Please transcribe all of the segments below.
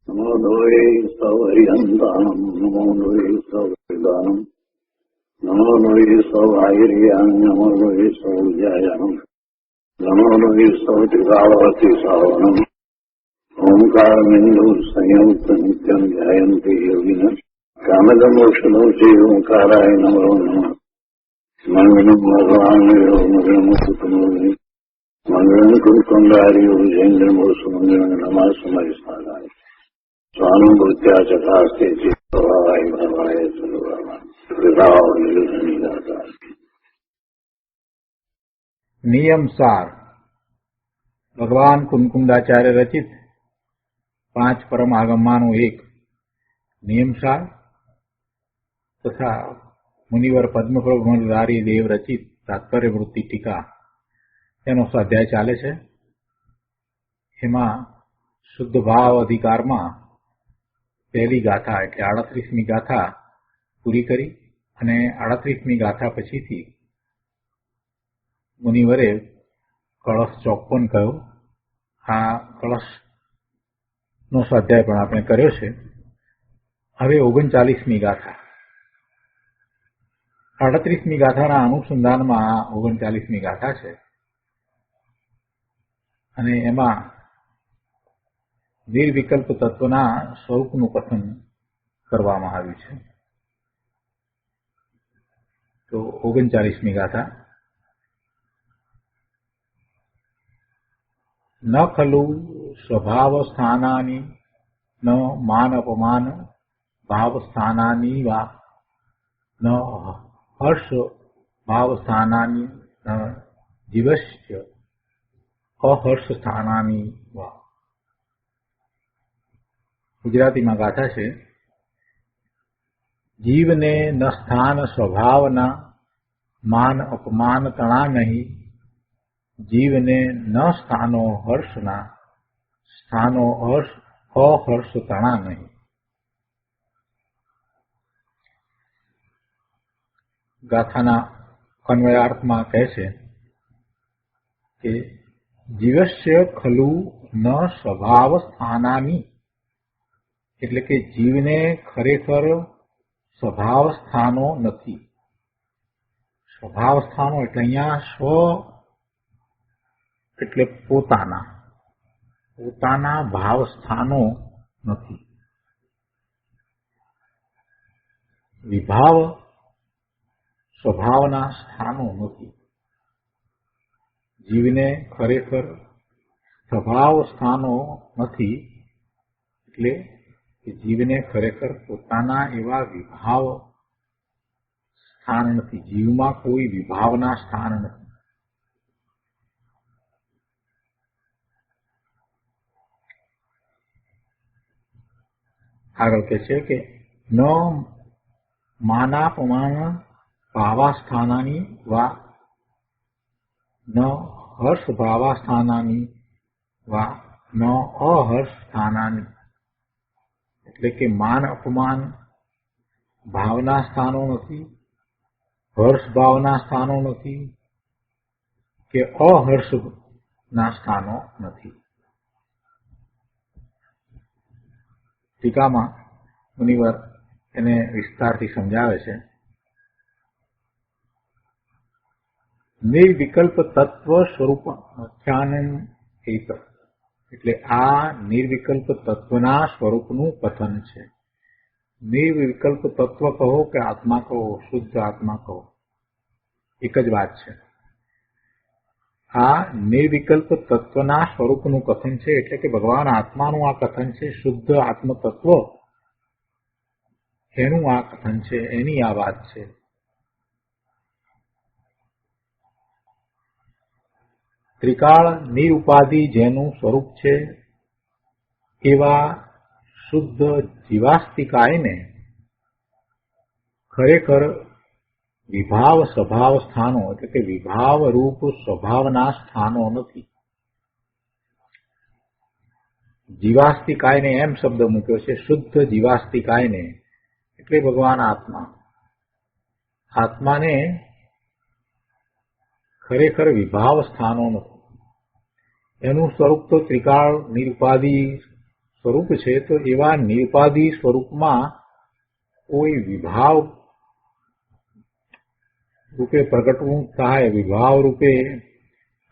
નમો લોહે સૌહરિહંતાનમ નમો લોહે સૌદાનમ નમો લોહે સૌઆયર્યાન નમો લોહે સૌજાયાનમ નમો લોહે સૌત્રિકાવતી સાવનમ ઓમકારમિંદુ સંયુક્ત નિત્યમ ધ્યાયંતિ યોગિન કામદમોક્ષનો છે ઓંકારાય નમો નમઃ મંગલમ ભગવાન મંગલમ કુટુંબી મંગલમ કુંડાર્યો જૈન્દ્રમોસુ મંગલમ નમઃ સમય સાધાય સ્વાનુભૂત્યા ચકાસ્તે ચિત્તવાય ભવાય સર્વમાં વિભાવ નિર્ધની દાતા. નિયમસાર ભગવાન કુંકુંડાચાર્ય રચિત 5 પરમ આગમમાંનું એક નિયમસાર તથા મુનિવર પદ્મપ્રભુધારી દેવ રચિત તાત્પર્ય વૃત્તિ ટીકા તેનો સ્વાધ્યાય ચાલે છે. એમાં શુદ્ધ ભાવ અધિકારમાં પહેલી ગાથા એટલે 38મી ગાથા પૂરી કરી અને 38મી ગાથા પછીથી મુનિવરે કળશ 54 કહ્યો. આ કળશનો સ્વાધ્યાય પણ આપણે કર્યો છે. હવે 39મી ગાથા 38મી ગાથાના અનુસંધાનમાં આ 39મી ગાથા છે અને એમાં નિર્વિકલ્પ તત્વના સ્વરૂપનું કથન કરવામાં આવ્યું છે. તો 39મી ગાથા ન ખલુ સ્વભાવ સ્થાનાની ન માન અપમાન ભાવ સ્થાનાની વા ન હર્ષ ભાવ સ્થાનાની ન જીવસ્ય અહર્ષ સ્થાનાની વા. ગુજરાતીમાં ગાથા છે. જીવને ન સ્થાન સ્વભાવના માન અપમાન તણા નહીં, જીવને ન સ્થાનો હર્ષના સ્થાનો અહર્ષ તણા નહીં. ગાથાના અન્વયાર્થમાં કહે છે કે જીવસ્ય ખલુ ન સ્વભાવ સ્થાનાની, એટલે કે જીવને ખરેખર સ્વભાવ સ્થાનો નથી. સ્વભાવ સ્થાનો એટલે અહીંયા સ્વ એટલે પોતાના ભાવ સ્થાનો નથી. વિભાવ સ્વભાવના સ્થાનો નથી. જીવને ખરેખર સ્વભાવ સ્થાનો નથી એટલે કે જીવને ખરેખર પોતાના એવા વિભાવ સ્થાન નથી. જીવમાં કોઈ વિભાવના સ્થાન નથી. આગળ કહે છે કે ન માનાપમાન ભાવાસ્થાનાની વા ન હર્ષ ભાવાસ્થાનાની વા ન અહર્ષ સ્થાનાની, એટલે કે માન અપમાન ભાવના સ્થાનો નથી, હર્ષ ભાવના સ્થાનો નથી કે અહર્ષના સ્થાનો નથી. ટીકામાં મુનિવર એને વિસ્તારથી સમજાવે છે. નિર્વિકલ્પ તત્વ સ્વરૂપ આખ્યાનમ એક, એટલે આ નિર્વિકલ્પ તત્વના સ્વરૂપનું કથન છે. નિર્વિકલ્પ તત્વ કહો કે આત્મા કહો, શુદ્ધ આત્મા કહો, એક જ વાત છે. આ નિર્વિકલ્પ તત્વના સ્વરૂપનું કથન છે એટલે કે ભગવાન આત્માનું આ કથન છે. શુદ્ધ આત્મ તત્વ એનું આ કથન છે, એની આ વાત છે. ત્રિકાળ નિરુપાધિ જેનું સ્વરૂપ છે એવા શુદ્ધ જીવાસ્તિકાયને ખરેખર વિભાવ સ્વભાવ સ્થાનો એટલે કે વિભાવ રૂપ સ્વભાવના સ્થાનો નથી. જીવાસ્તિકાયને એમ શબ્દ મૂક્યો છે, શુદ્ધ જીવાસ્તિકાયને એટલે ભગવાન આત્મા. આત્માને ખરેખર વિભાવ સ્થાનો નથી. એનું સ્વરૂપ તો ત્રિકાળ નિરુપાધિ સ્વરૂપ છે તો એવા નિરુપાધિ સ્વરૂપમાં કોઈ વિભાવ રૂપે પ્રગટવું થાય, વિભાવ રૂપે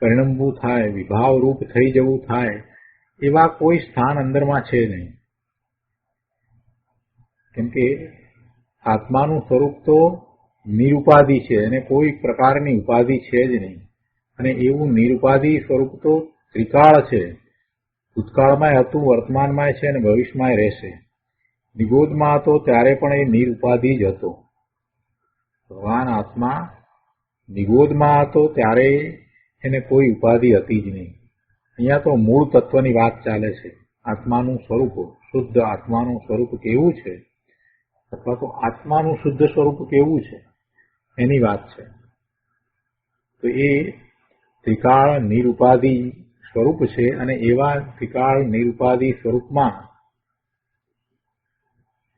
પરિણમવું થાય, વિભાવ રૂપ થઈ જવું થાય, એવા કોઈ સ્થાન અંદરમાં છે નહીં. કેમ કે આત્માનું સ્વરૂપ તો નિરુપાધિ છે અને કોઈ પ્રકારની ઉપાધિ છે જ નહીં. અને એવું નિરુપાધિ સ્વરૂપ તો ત્રિકાળ છે. ભૂતકાળમાં હતું, વર્તમાનમાં છે અને ભવિષ્યમાં રહેશે. નિગોદમાં હતો ત્યારે પણ એ નિરુપાધિ જ હતો. ભગવાન આત્મા નિગોદમાં હતો ત્યારે એને કોઈ ઉપાધિ હતી જ નહીં. અહીંયા તો મૂળ તત્વની વાત ચાલે છે. આત્માનું સ્વરૂપ, શુદ્ધ આત્માનું સ્વરૂપ કેવું છે, અથવા તો આત્માનું શુદ્ધ સ્વરૂપ કેવું છે એની વાત છે. તો એ ત્રિકાળ નિરુપાધિ સ્વરૂપ છે અને એવા ત્રિકાળ નિરુપાધિ સ્વરૂપમાં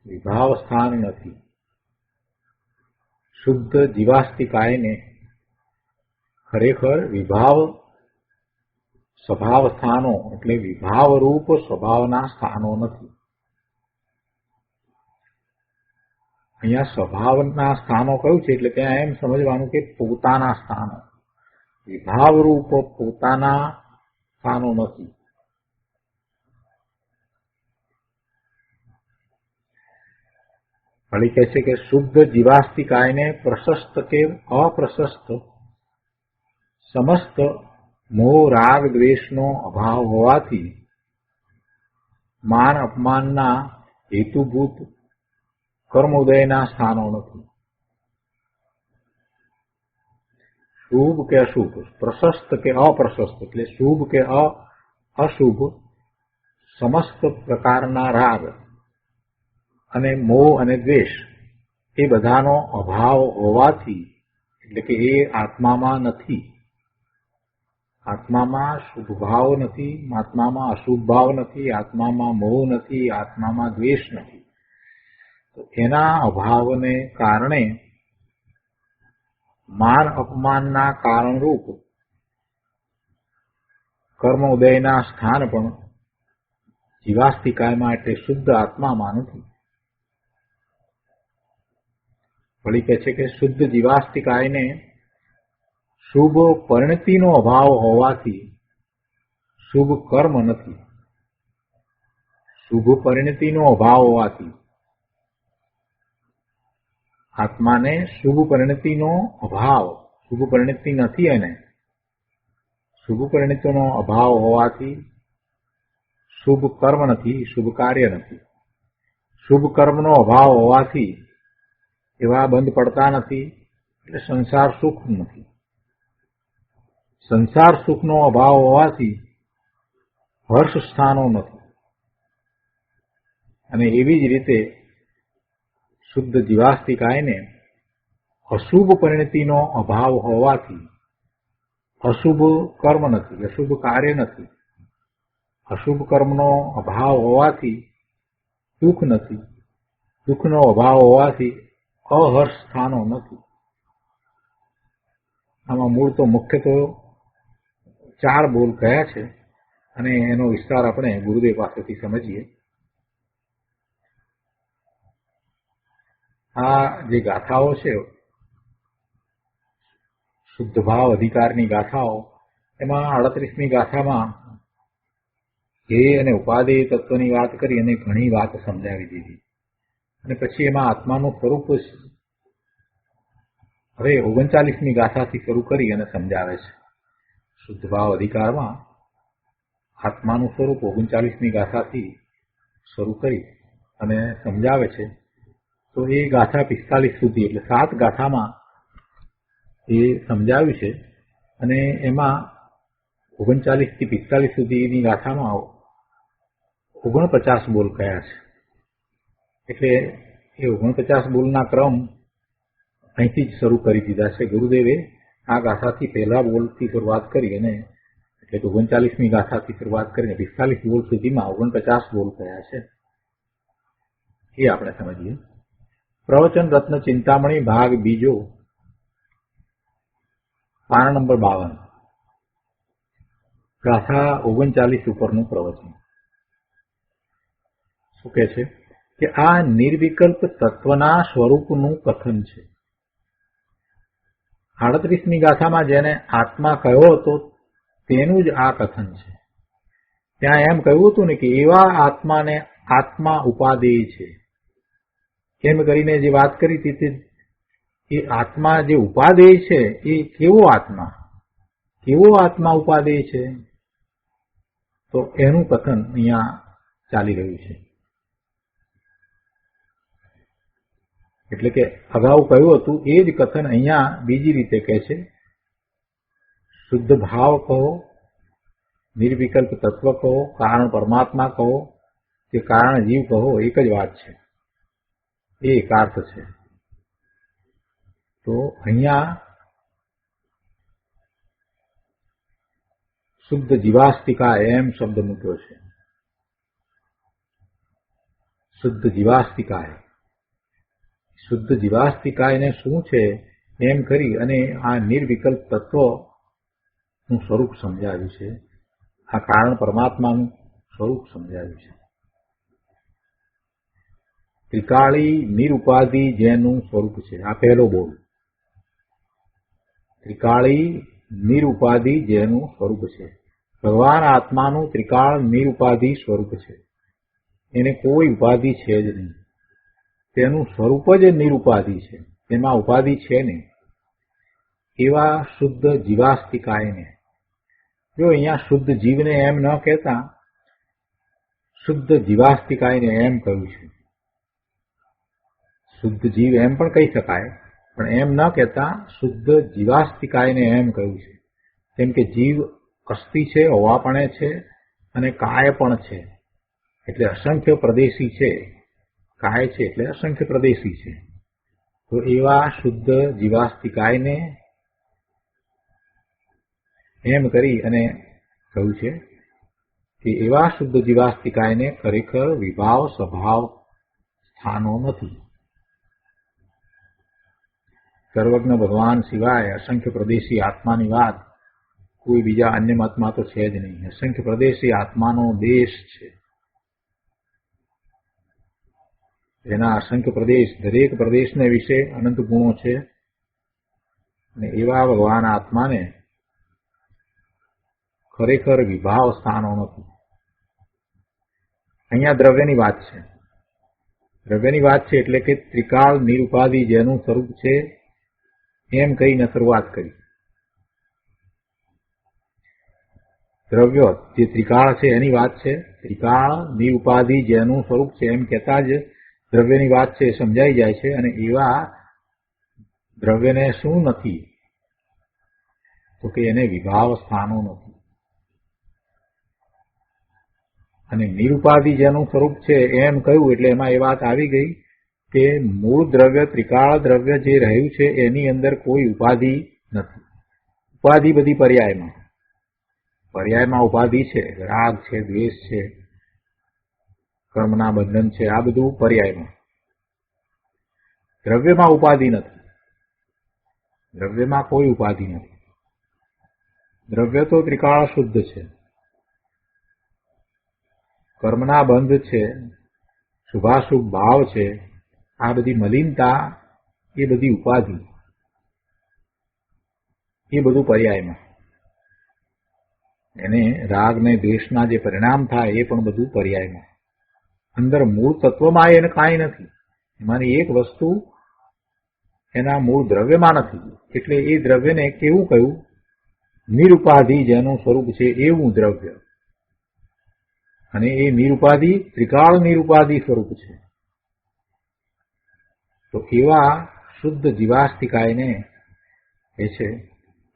વિભાવ સ્થાન નથી. શુદ્ધ જીવાસ્તિકાયને ખરેખર વિભાવ સ્વભાવ સ્થાનો એટલે વિભાવ રૂપ સ્વભાવના સ્થાનો નથી. અહીંયા સ્વભાવના સ્થાનો કયું છે એટલે ત્યાં એમ સમજવાનું કે પોતાના સ્થાનો, વિભાવ રૂપ પોતાના સ્થાનો નથી. વળી કહે છે કે શુદ્ધ જીવાસ્તિકાયને પ્રશસ્ત કે અપ્રશસ્ત સમસ્ત મોહ રાગ દ્વેષનો અભાવ હોવાથી માન અપમાનના હેતુભૂત કર્મોદયના સ્થાનો નથી. શુભ કે અશુભ, પ્રશસ્ત કે અપ્રશસ્ત એટલે શુભ કે અશુભ, સમસ્ત પ્રકારના રાગ અને મોહ અને દ્વેષ એ બધાનો અભાવ હોવાથી એટલે કે એ આત્મામાં નથી. આત્મામાં શુભ ભાવ નથી, આત્મામાં અશુભ ભાવ નથી, આત્મામાં મોહ નથી, આત્મામાં દ્વેષ નથી. તો એના અભાવને કારણે માન અપમાનના કારણરૂપ કર્મ ઉદયના સ્થાન પણ જીવાસ્તિકાયમાં એટલે શુદ્ધ આત્મામાં નથી. વળી કહે છે કે શુદ્ધ જીવાસ્તિકાયને શુભ પરિણતિનો અભાવ હોવાથી શુભ કર્મ નથી. શુભ પરિણતિનો અભાવ હોવાથી આત્માને શુભ પરિણતિનો અભાવ, શુભ પરિણતિ નથી. એને શુભ પરિણતિનો અભાવ હોવાથી શુભ કર્મ નથી, શુભ કાર્ય નથી. શુભ કર્મનો અભાવ હોવાથી એવા બંધ પડતા નથી એટલે સંસાર સુખ નથી. સંસાર સુખનો અભાવ હોવાથી હર્ષ સ્થાનો નથી. અને એવી જ રીતે શુદ્ધ જીવાસ્તિકાયને અશુભ પરિણતિનો અભાવ હોવાથી અશુભ કર્મ નથી, અશુભ કાર્ય નથી. અશુભ કર્મનો અભાવ હોવાથી દુઃખ નથી. દુઃખનો અભાવ હોવાથી અહર્ષ સ્થાનો નથી. આમાં મૂળ તો મુખ્ય તો 4 બોલ કયા છે અને એનો વિસ્તાર આપણે ગુરુદેવ પાસેથી સમજીએ. આ જે ગાથાઓ છે શુદ્ધ ભાવ અધિકારની ગાથાઓ, એમાં 38મી ગાથામાં ધ્યેય અને ઉપાદેય તત્વની વાત કરી અને ઘણી વાત સમજાવી દીધી. અને પછી એમાં આત્માનું સ્વરૂપ હવે 39મી ગાથાથી શરૂ કરી અને સમજાવે છે. શુદ્ધ ભાવ અધિકારમાં આત્માનું સ્વરૂપ 39મી ગાથાથી શરૂ કરી અને સમજાવે છે. તો એ ગાથા 45 સુધી એટલે 7 ગાથામાં એ સમજાવ્યું છે. અને એમાં 39 થી 45 સુધીની ગાથામાં 49 બોલ કયા છે. એટલે એ 49 બોલના ક્રમ અહીંથી જ શરૂ કરી દીધા છે. ગુરુદેવે આ ગાથાથી પહેલા બોલથી શરૂઆત કરી અને એટલે કે 39મી ગાથાથી શરૂઆત કરીને 45 બોલ સુધીમાં 49 બોલ કયા છે એ આપણે સમજીએ. પ્રવચન રત્ન ચિંતામણી ભાગ બીજો, પાના નંબર 52, ગાથા 39 ઉપરનું પ્રવચન. શું કહે છે કે આ નિર્વિકલ્પ તત્વના સ્વરૂપનું કથન છે. 38મી ગાથામાં જેને આત્મા કહ્યો હતો તેનું જ આ કથન છે. ત્યાં એમ કહ્યું હતું ને કે એવા આત્માને આત્મા ઉપાદેય છે એમ કરીને જે વાત કરી હતી તે એ આત્મા જે ઉપાદેય છે એ કેવો આત્મા ઉપાદેય છે તો એનું કથન અહીંયા ચાલી રહ્યું છે. એટલે કે અગાઉ કહ્યું હતું એ જ કથન અહીંયા બીજી રીતે કહે છે. શુદ્ધ ભાવ કહો, નિર્વિકલ્પ તત્વ કહો, કારણ પરમાત્મા કહો કે કારણ જીવ કહો, એક જ વાત છે, એ એકાર્થ છે. તો અહીંયા શુદ્ધ જીવાસ્તિકા એમ શબ્દ મૂક્યો છે. શુદ્ધ જીવાસ્તિકાય, શુદ્ધ જીવાસ્તિકાયને શું છે એમ કરી અને આ નિર્વિકલ્પ તત્વનું સ્વરૂપ સમજાવ્યું છે. આ કારણ પરમાત્માનું સ્વરૂપ સમજાવ્યું છે. ત્રિકાળી નિરુપાધિ જેનું સ્વરૂપ છે, આ પહેલો બોલ. ત્રિકાળી નિરુપાધિ જેનું સ્વરૂપ છે. ભગવાન આત્માનું ત્રિકાળ નિરુપાધિ સ્વરૂપ છે. એને કોઈ ઉપાધિ છે જ નહીં. તેનું સ્વરૂપ જ નિરુપાધિ છે, તેમાં ઉપાધિ છે નહીં. એવા શુદ્ધ જીવાસ્તિકાયને, જો અહીંયા શુદ્ધ જીવને એમ ન કહેતા શુદ્ધ જીવાસ્તિકાયને એમ કહ્યું છે. શુદ્ધ જીવ એમ પણ કહી શકાય, પણ એમ ન કહેતા શુદ્ધ જીવાસ્તિકાયને એમ કહ્યું છે. કેમ કે જીવ અસ્થિ છે, હોવાપણે છે અને કાય પણ છે, એટલે અસંખ્ય પ્રદેશી છે. કાય છે એટલે અસંખ્ય પ્રદેશી છે. તો એવા શુદ્ધ જીવાસ્તિકાયને એમ કરી અને કહ્યું છે કે એવા શુદ્ધ જીવાસ્તિકાયને ખરેખર વિભાવ સ્વભાવ સ્થાનો નથી. સર્વજ્ઞ ભગવાન સિવાય અસંખ્ય પ્રદેશી આત્માની વાત કોઈ બીજા અન્ય મતમાં તો છે જ નહીં. અસંખ્ય પ્રદેશી આત્માનો દેશ છે. એના અસંખ્ય પ્રદેશ, દરેક પ્રદેશને વિશે અનંત ગુણો છે. અને એવા ભગવાન આત્માને ખરેખર વિભાવ સ્થાનો નથી. અહીંયા દ્રવ્યની વાત છે. દ્રવ્યની વાત છે એટલે કે ત્રિકાળ નિરુપાધિ જેનું સ્વરૂપ છે એમ કહીને શરૂઆત કરી. દ્રવ્ય જે ત્રિકાળ છે એની વાત છે. ત્રિકાળ નિરુપાધિ જેનું સ્વરૂપ છે એમ કહેતા જ દ્રવ્યની વાત છે એ સમજાઈ જાય છે. અને એવા દ્રવ્યને શું નથી તો કે એને વિભાવ સ્થાનો નથી. અને નિરુપાધિ જેનું સ્વરૂપ છે એમ કહ્યું એટલે એમાં એ વાત આવી ગઈ કે મૂળ દ્રવ્ય ત્રિકાળ દ્રવ્ય જે રહ્યું છે એની અંદર કોઈ ઉપાધિ નથી. ઉપાધિ બધી પર્યાયમાં ઉપાધિ છે. રાગ છે, દ્વેષ છે, કર્મના બંધન છે, આ બધું પર્યાયમાં. દ્રવ્યમાં ઉપાધિ નથી. દ્રવ્યમાં કોઈ ઉપાધિ નથી. દ્રવ્ય તો ત્રિકાળ શુદ્ધ છે. કર્મના બંધ છે, શુભાશુભ ભાવ છે, આ બધી મલિનતા, એ બધી ઉપાધિ, એ બધું પર્યાયમાં. એને રાગ ને દ્વેષના જે પરિણામ થાય એ પણ બધું પર્યાયમાં. અંદર મૂળ તત્વમાં એને કાંઈ નથી. એમાંની એક વસ્તુ એના મૂળ દ્રવ્યમાં નથી. એટલે એ દ્રવ્યને કેવું કહ્યું? નિરુપાધિ જેનું સ્વરૂપ છે એવું દ્રવ્ય. અને એ નિરુપાધિ ત્રિકાળ નિરુપાધિ સ્વરૂપ છે. તો એવા શુદ્ધ જીવાસ્તિકાયને એ છે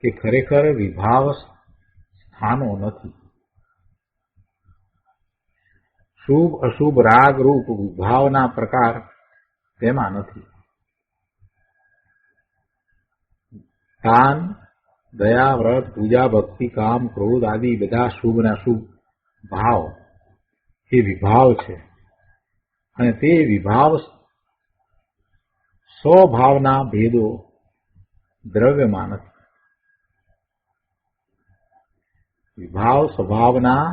કે ખરેખર વિભાવ સ્થાનો નથી. શુભ અશુભ રાગ રૂપ વિભાવના પ્રકાર તેમાં નથી. દાન, દયા, વ્રત, પૂજા, ભક્તિ, કામ, ક્રોધ આદિ બધા શુભ અને અશુભ ભાવ એ વિભાવ છે. અને તે વિભાવ સ્વભાવના ભેદો દ્રવ્યમાં નથી. વિભાવ સ્વભાવના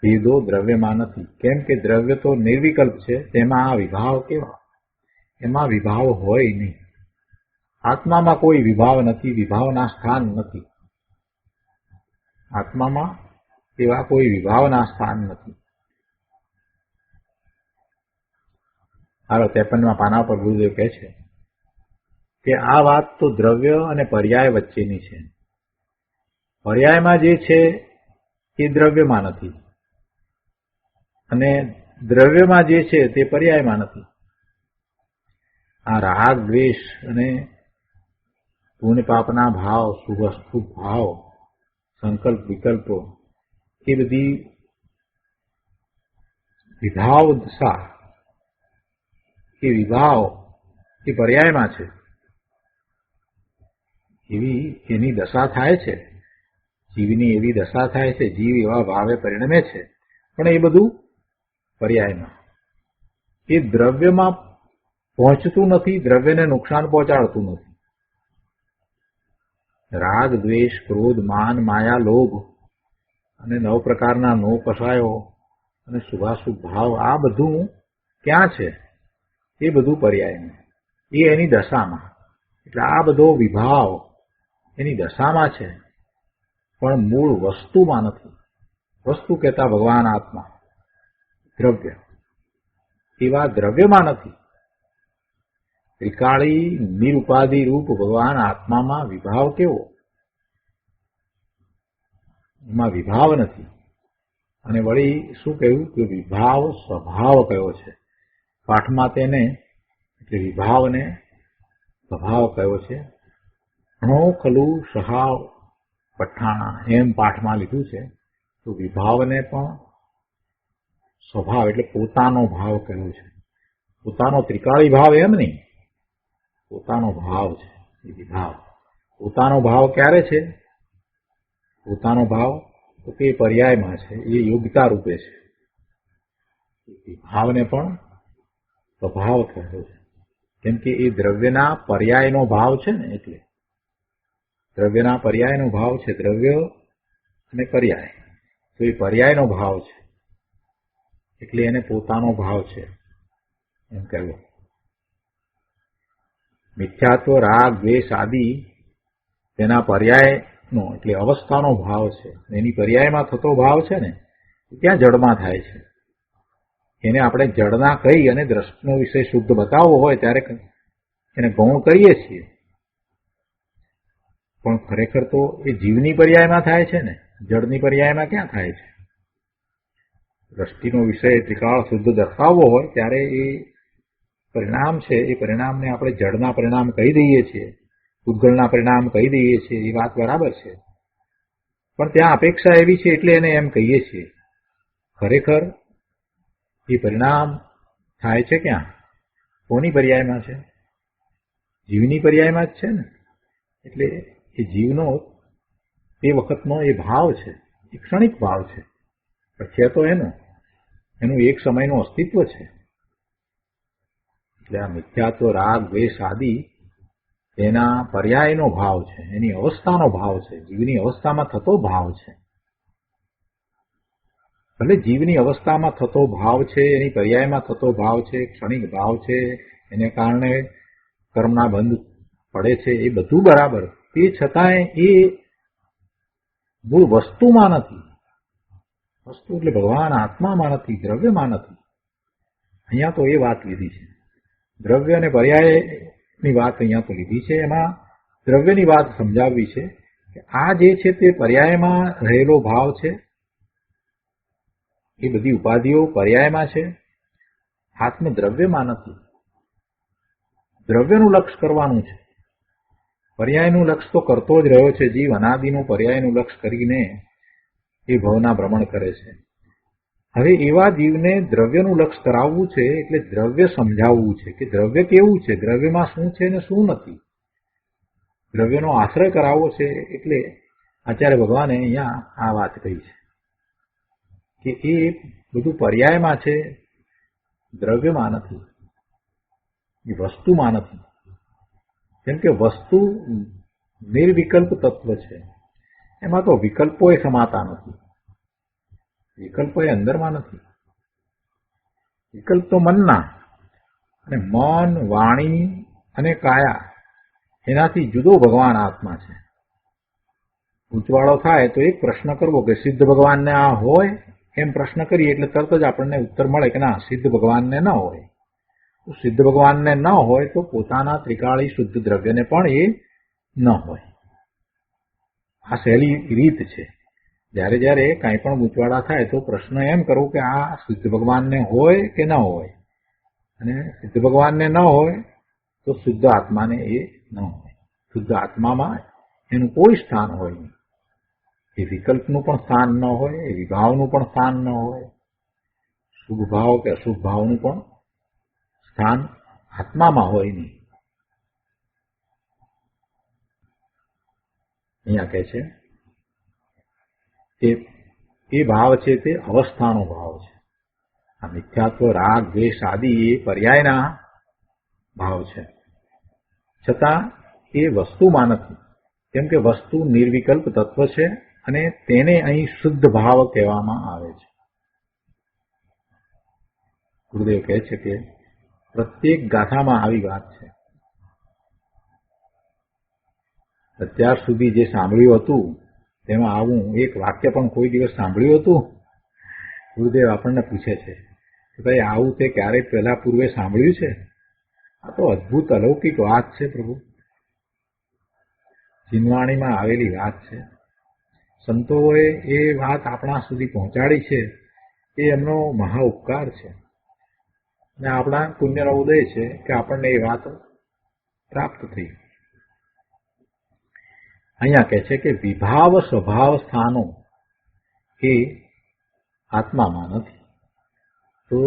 ભેદો દ્રવ્યમાં નથી. કેમ કે દ્રવ્ય તો નિર્વિકલ્પ છે, તેમાં આ વિભાવ કેવા? એમાં વિભાવ હોય નહીં. આત્મામાં કોઈ વિભાવ નથી, વિભાવના સ્થાન નથી. આત્મામાં એવા કોઈ વિભાવના સ્થાન નથી. હાલો 53મા પાના પર ગુરુદેવ કહે છે કે આ વાત તો દ્રવ્ય અને પર્યાય વચ્ચેની છે. પર્યાયમાં જે છે એ દ્રવ્યમાં નથી, અને દ્રવ્યમાં જે છે તે પર્યાયમાં નથી. આ રાગ દ્વેષ અને પુણ્ય પાપના ભાવ, શુભ અશુભ ભાવ, સંકલ્પ વિકલ્પો, એ બધી વિભાવ દશા, એ વિભાવ એ પર્યાયમાં છે. એવી એની દશા થાય છે, જીવની એવી દશા થાય છે, જીવ એવા ભાવે પરિણમે છે, પણ એ બધું પર્યાયમાં. એ દ્રવ્યમાં પહોંચતું નથી, દ્રવ્યને નુકસાન પહોંચાડતું નથી. રાગ દ્વેષ ક્રોધ માન માયા લોભ અને 9 પ્રકારના નો કસાયો અને શુભાશુભ ભાવ, આ બધું ક્યાં છે? એ બધું પર્યાયમાં, એ એની દશામાં. એટલે આ બધો વિભાવ એની દશામાં છે, પણ મૂળ વસ્તુમાં નથી. વસ્તુ કહેતા ભગવાન આત્મા, દ્રવ્ય, એવા દ્રવ્યમાં નથી. ત્રિકાળી નિરુપાધિ રૂપ ભગવાન આત્મામાં વિભાવ કેવો? એમાં વિભાવ નથી. અને વળી શું કહ્યું કે વિભાવ સ્વભાવ કયો છે. પાઠમાં તેને એટલે વિભાવને સ્વભાવ કયો છે. ઘણો ખલું સહાવ પઠાણા એમ પાઠમાં લીધું છે. તો વિભાવને પણ સ્વભાવ એટલે પોતાનો ભાવ કયો છે. પોતાનો ત્રિકાળી ભાવ એમ નહીં, પોતાનો ભાવ છે એ વિભાવ. પોતાનો ભાવ ક્યારે છે? પોતાનો ભાવ તો તે પર્યાયમાં છે, એ યોગ્યતા રૂપે છે. વિભાવને પણ સ્વભાવ કહેવો છે, કેમ કે એ દ્રવ્યના પર્યાયનો ભાવ છે ને. એટલે દ્રવ્યના પર્યાયનો ભાવ છે, દ્રવ્ય અને પર્યાય, તો એ પર્યાયનો ભાવ છે, એટલે એને પોતાનો ભાવ છે એમ કહેવું. મિથ્યાત્વ રાગ દ્વેષ આદિ તેના પર્યાયનો એટલે અવસ્થાનો ભાવ છે. એની પર્યાયમાં થતો ભાવ છે ને, ત્યાં જડમાં થાય છે. એને આપણે જડના કહી અને દ્રષ્ટિનો વિષય શુદ્ધ બતાવવો હોય ત્યારે એને ગૌણ કહીએ છીએ, પણ ખરેખર તો એ જીવની પર્યાયમાં થાય છે ને, જડની પર્યાયમાં ક્યાં થાય છે? દ્રષ્ટિનો વિષય ત્રિકાળ શુદ્ધ દર્શાવવો હોય ત્યારે એ પરિણામ છે, એ પરિણામને આપણે જડના પરિણામ કહી દઈએ છીએ, પૂતગલના પરિણામ કહી દઈએ છીએ. એ વાત બરાબર છે, પણ ત્યાં અપેક્ષા એવી છે એટલે એને એમ કહીએ છીએ. ખરેખર એ પરિણામ થાય છે ક્યાં? કોની પર્યાયમાં છે? જીવની પર્યાયમાં જ છે ને. એટલે એ જીવનો તે વખતનો એ ભાવ છે, એ ક્ષણિક ભાવ છે, પછી તો એનું એક સમયનું અસ્તિત્વ છે. એટલે આ મિથ્યાત્વ રાગ દ્વેષ આદિ એના પર્યાયનો ભાવ છે, એની અવસ્થાનો ભાવ છે, જીવની અવસ્થામાં થતો ભાવ છે. ભલે જીવની અવસ્થામાં થતો ભાવ છે, એની પર્યાયમાં થતો ભાવ છે, ક્ષણિક ભાવ છે, એને કારણે કર્મના બંધ પડે છે, એ બધું બરાબર. તે છતાંય એ મૂળ વસ્તુમાં નથી. વસ્તુ એટલે ભગવાન આત્મામાં નથી, દ્રવ્યમાં નથી. અહીંયા તો એ વાત લીધી છે. દ્રવ્ય અને પર્યાયની વાત અહીંયા તો લીધી છે. એમાં દ્રવ્યની વાત સમજાવવી છે કે આ જે છે તે પર્યાયમાં રહેલો ભાવ છે. એ બધી ઉપાધિઓ પર્યાયમાં છે, આત્મ દ્રવ્યમાં નથી. દ્રવ્યનું લક્ષ કરવાનું છે, પર્યાયનું લક્ષ તો કરતો જ રહ્યો છે. જીવ અનાદિનું પર્યાયનું લક્ષ કરીને એ ભવના ભ્રમણ કરે છે. હવે એવા જીવને દ્રવ્યનું લક્ષ કરાવવું છે, એટલે દ્રવ્ય સમજાવવું છે કે દ્રવ્ય કેવું છે, દ્રવ્યમાં શું છે ને શું નથી. દ્રવ્યનો આશ્રય કરાવવો છે. એટલે આચાર્ય ભગવાને અહીંયા આ વાત કહી છે કે એ બધું પર્યાયમાં છે, દ્રવ્યમાં નથી, એ વસ્તુમાં નથી. કેમ કે વસ્તુ નિર્વિકલ્પ તત્વ છે, એમાં તો વિકલ્પો એ સમાતા નથી. વિકલ્પો એ અંદરમાં નથી. વિકલ્પ તો મનના, અને મન, વાણી અને કાયા એનાથી જુદો ભગવાન આત્મા છે. ઉચવાળો થાય તો એક પ્રશ્ન કરવો કે સિદ્ધ ભગવાનને આ હોય, એમ પ્રશ્ન કરીએ એટલે તરત જ આપણને ઉત્તર મળે કે ના, સિદ્ધ ભગવાનને ન હોય. તો સિદ્ધ ભગવાનને ન હોય તો પોતાના ત્રિકાળી શુદ્ધ દ્રવ્યને પણ એ ન હોય. આ સહેલી રીત છે. જ્યારે જ્યારે કાંઈ પણ ગૂંચવાડા થાય તો પ્રશ્ન એમ કરવો કે આ સિદ્ધ ભગવાનને હોય કે ન હોય, અને સિદ્ધ ભગવાનને ન હોય તો શુદ્ધ આત્માને એ ન હોય. શુદ્ધ આત્મામાં એનું કોઈ સ્થાન હોય નહીં. એ વિકલ્પનું પણ સ્થાન ન હોય, એ વિભાવનું પણ સ્થાન ન હોય, શુભ ભાવ કે અશુભ ભાવનું પણ સ્થાન આત્મામાં હોય નહીં. અહીંયા કહે છે કે એ ભાવ છે તે અવસ્થાનો ભાવ છે. આ મિથ્યાત્વ, રાગ, દ્વેષ આદિ એ પર્યાયના ભાવ છે. છતાં એ વસ્તુમાં નથી, કેમ કે વસ્તુ નિર્વિકલ્પ તત્વ છે અને તેને અહીં શુદ્ધ ભાવ કહેવામાં આવે છે. ગુરુદેવ કહે છે કે પ્રત્યેક ગાથામાં આવી વાત છે. અત્યાર સુધી જે સાંભળ્યું હતું તેમાં આવું એક વાક્ય પણ કોઈ દિવસ સાંભળ્યું હતું? ગુરુદેવ આપણને પૂછે છે કે ભાઈ આવું તે ક્યારેય પહેલા પૂર્વે સાંભળ્યું છે? આ તો અદ્ભુત અલૌકિક વાત છે પ્રભુ. જીનવાણીમાં આવેલી વાત છે. સંતોએ એ વાત આપણા સુધી પહોંચાડી છે એ એમનો મહા ઉપકાર છે, અને આપણા પુણ્યનો ઉદય છે કે આપણને એ વાત પ્રાપ્ત થઈ. અહીંયા કહે છે કે વિભાવ સ્વભાવ સ્થાનો એ આત્મામાં નથી. તો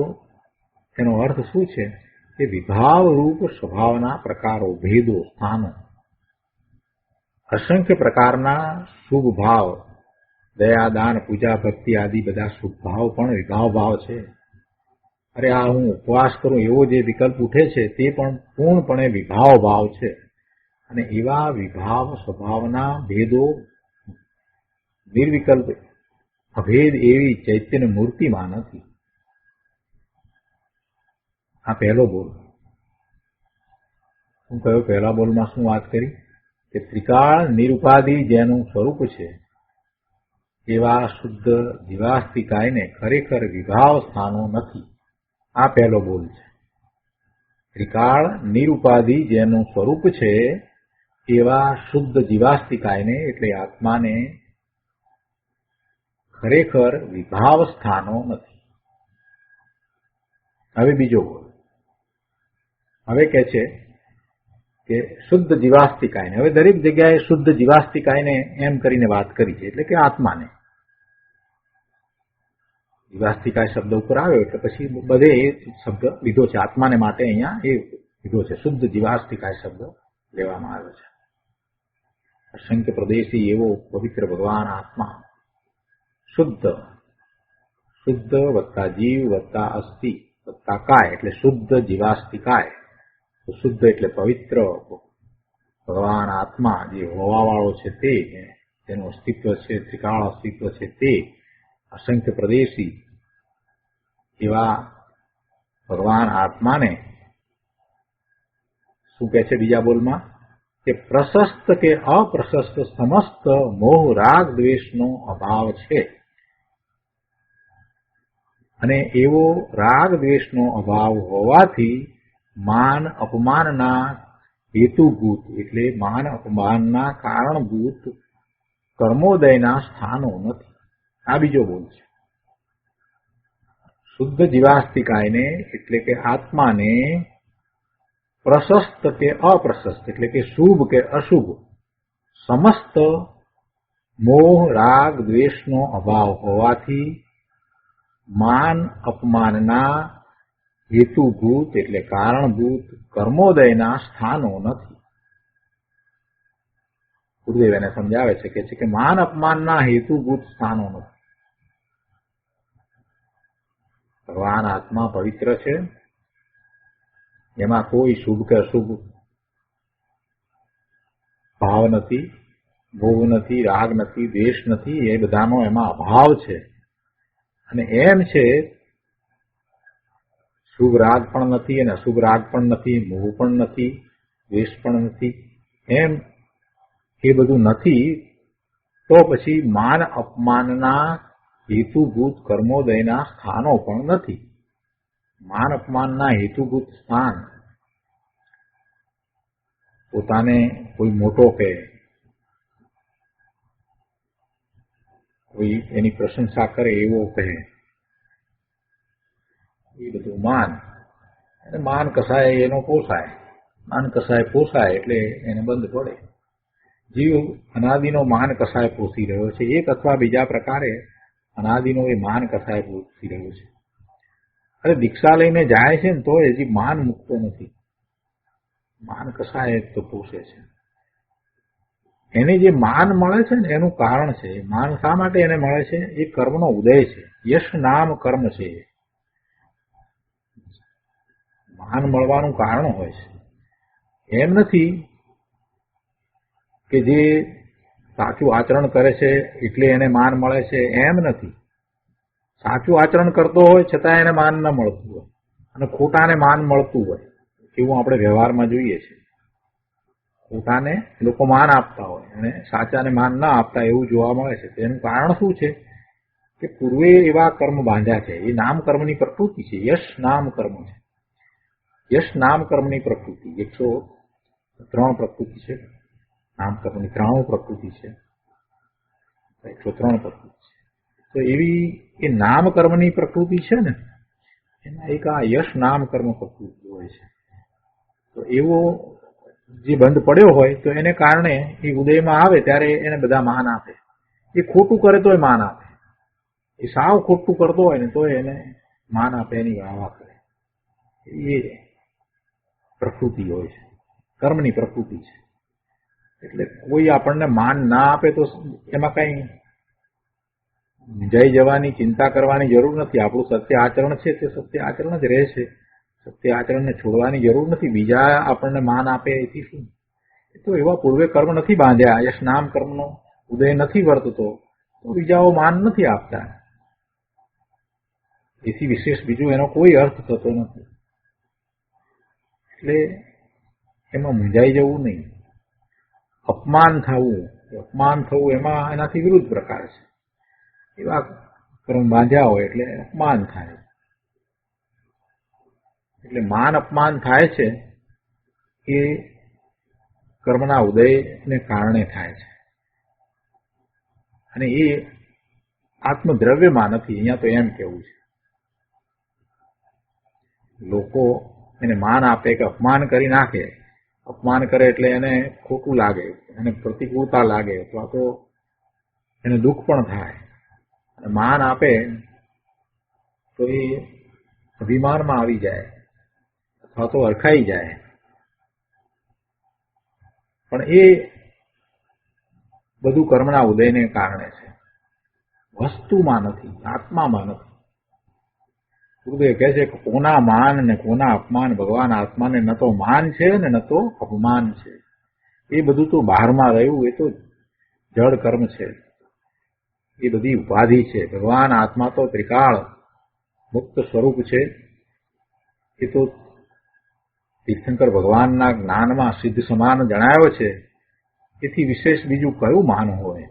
એનો અર્થ શું છે કે વિભાવ રૂપ સ્વભાવના પ્રકારો, ભેદો, સ્થાનો, અસંખ્ય પ્રકારના શુભ ભાવ, દયા, દાન, પૂજા, ભક્તિ આદિ બધા શુભ ભાવ પણ વિભાવ ભાવ છે. અરે આ હું ઉપવાસ કરું એવો જે વિકલ્પ ઉઠે છે તે પણ પૂર્ણપણે વિભાવ ભાવ છે. અને એવા વિભાવ સ્વભાવના ભેદો નિર્વિકલ્પ અભેદ એવી ચૈતન્ય મૂર્તિમાં નથી. આ પહેલો બોલ. હું કહ્યું પહેલા બોલમાં શું વાત કરી કે ત્રિકાળ નિરુપાધિ જેનું સ્વરૂપ છે એવા શુદ્ધ જીવાસ્તિકાયને ખરેખર વિભાવ સ્થાનો નથી. આ પહેલો બોલ છે. ત્રિકાળ નિરુપાધિ જેનું સ્વરૂપ છે એવા શુદ્ધ જીવાસ્તિકાયને એટલે આત્માને ખરેખર વિભાવ સ્થાનો નથી. હવે બીજો બોલ. હવે કહે છે કે શુદ્ધ જીવાસ્તિકાયને, હવે દરેક જગ્યાએ શુદ્ધ જીવાસ્તિકાયને એમ કરીને વાત કરી છે, એટલે કે આત્માને. જીવાસ્તિકાય શબ્દ ઉપર આવ્યો એટલે પછી બધે એ શબ્દ લીધો છે. આત્માને માટે અહીંયા એ લીધો છે. શુદ્ધ જીવાસ્તિકાય શબ્દ લેવામાં આવ્યો છે. અસંખ્ય પ્રદેશી એવો પવિત્ર ભગવાન આત્મા શુદ્ધ, શુદ્ધ વત્તા જીવ વત્તા અસ્થિ વત્તા કાય એટલે શુદ્ધ જીવાસ્તિકાય. તો શુદ્ધ એટલે પવિત્ર ભગવાન આત્મા જે હોવાવાળો છે તે, તેનું અસ્તિત્વ છે, ત્રિકાળ અસ્તિત્વ છે તે, અસંખ્ય પ્રદેશી એવા ભગવાન આત્માને શું કહે છે બીજા બોલમાં કે પ્રશસ્ત કે અપ્રશસ્ત સમસ્ત મોહ રાગ દ્વેષનો અભાવ છે. અને એવો રાગ દ્વેષનો અભાવ હોવાથી માન અપમાનના હેતુભૂત એટલે માન અપમાનના કારણભૂત કર્મોદયના સ્થાનો નથી. આ બીજો બોલ છે. શુદ્ધ જીવાસ્તિકાયને એટલે કે આત્માને પ્રશસ્ત કે અપ્રશસ્ત એટલે કે શુભ કે અશુભ સમસ્ત મોહ રાગ દ્વેષનો અભાવ હોવાથી માન અપમાનના હેતુભૂત એટલે કારણભૂત કર્મોદયના સ્થાનો નથી. ગુરુદેવ એને સમજાવે છે કે માન અપમાનના હેતુભૂત સ્થાનો નથી. ભગવાન આત્મા પવિત્ર છે, એમાં કોઈ શુભ કે અશુભ ભાવ નથી, ભોગ નથી, રાગ નથી, દ્વેષ નથી, એ બધાનો એમાં અભાવ છે. અને એમ છે શુભ રાગ પણ નથી અને અશુભ રાગ પણ નથી, મોહ પણ નથી, દ્વેષ પણ નથી, એમ એ બધું નથી, તો પછી માન અપમાનના હેતુભૂત કર્મોદયના સ્થાનો પણ નથી. માન અપમાનના હેતુભૂત સ્થાન પોતાને કોઈ મોટો કહે, કોઈ એની પ્રશંસા કરે એવો કહે, એ બધું માન. અને માન કસાય એનો પોસાય, માન કસાય પોસાય એટલે એને બંધ પડે. જીવ અનાદિનો માન કસાય પોસી રહ્યો છે, એક અથવા બીજા પ્રકારે અનાદિનો એ માન કસાય પોસી રહ્યો છે. અરે દીક્ષા લઈને જાય છે ને તો હજી માન મૂકતો નથી, માન કસાય તો પોષે છે. એને જે માન મળે છે ને એનું કારણ છે. માન શા માટે એને મળે છે? એ કર્મનો ઉદય છે, યશ નામ કર્મ છે. માન મળવાનું કારણ હોય છે. એમ નથી કે જે સાચું આચરણ કરે છે એટલે એને માન મળે છે, એમ નથી. સાચું આચરણ કરતો હોય છતાં એને માન ન મળતું હોય અને ખોટાને માન મળતું હોય, એવું આપણે વ્યવહારમાં જોઈએ છે. ખોટાને લોકો માન આપતા હોય અને સાચાને માન ન આપતા એવું જોવા મળે છે. તેનું કારણ શું છે? કે પૂર્વે એવા કર્મ બાંધ્યા છે. એ નામ કર્મની પ્રકૃતિ છે, યશ નામ કર્મ છે. યશ નામ કર્મની પ્રકૃતિ 103 પ્રકૃતિ છે. નામ કર્મની 93 પ્રકૃતિ છે, 103 પ્રકૃતિ છે. તો એવી એ નામ કર્મની પ્રકૃતિ છે ને, એમાં એક આ યશ નામ કર્મ પ્રકૃતિ હોય છે. તો એવો જે બંધ પડ્યો હોય તો એને કારણે એ ઉદયમાં આવે ત્યારે એને બધા માન આપે. એ ખોટું કરે તોય માન આપે, એ સાવ ખોટું કરતો હોય ને તોય એને માન આપે, એની વાહ કરે. એ પ્રકૃતિ હોય છે, કર્મની પ્રકૃતિ છે. એટલે કોઈ આપણને માન ના આપે તો એમાં કઈ જઈ જવાની ચિંતા કરવાની જરૂર નથી. આપણું સત્ય આચરણ છે તે સત્ય આચરણ જ રહેશે. સત્ય આચરણને છોડવાની જરૂર નથી. બીજા આપણને માન આપે એથી શું? એ તો એવા પૂર્વે કર્મ નથી બાંધ્યા, યશ નામ કર્મનો ઉદય નથી વર્તતો, તો બીજાઓ માન નથી આપતા. એથી વિશેષ બીજું એનો કોઈ અર્થ થતો નથી. એટલે એમાં મૂંઝાઈ જવું નહીં. અપમાન થવું એમાં એનાથી વિરુદ્ધ પ્રકાર છે. એવા કર્મ બાંધ્યા હોય એટલે અપમાન થાય. એટલે માન અપમાન થાય છે એ કર્મના ઉદયને કારણે થાય છે. અને એ આત્મદ્રવ્યમાં નથી. અહીંયા તો એમ કેવું છે. લોકો એને માન આપે કે અપમાન કરી નાખે. અપમાન કરે એટલે એને ખોટું લાગે, એને પ્રતિકૂળતા લાગે, અથવા તો એને દુઃખ પણ થાય. અને માન આપે તો એ અભિમાનમાં આવી જાય અથવા તો અરખાઈ જાય. પણ એ બધું કર્મના ઉદયને કારણે છે, વસ્તુમાં નથી, આત્મામાં નથી. ગુરુદેવ કહે છે કે કોના માન ને કોના અપમાન? ભગવાન આત્માને ન તો માન છે ને ન તો અપમાન છે. એ બધું તો બહારમાં રહ્યું, એ તો જળ કર્મ છે, એ બધી ઉપાધિ છે. ભગવાન આત્મા તો ત્રિકાળ મુક્ત સ્વરૂપ છે. એ તો તીર્થંકર ભગવાનના જ્ઞાનમાં સિદ્ધ સમાન જણાવ્યો છે. એથી વિશેષ બીજું કયું માન હોય?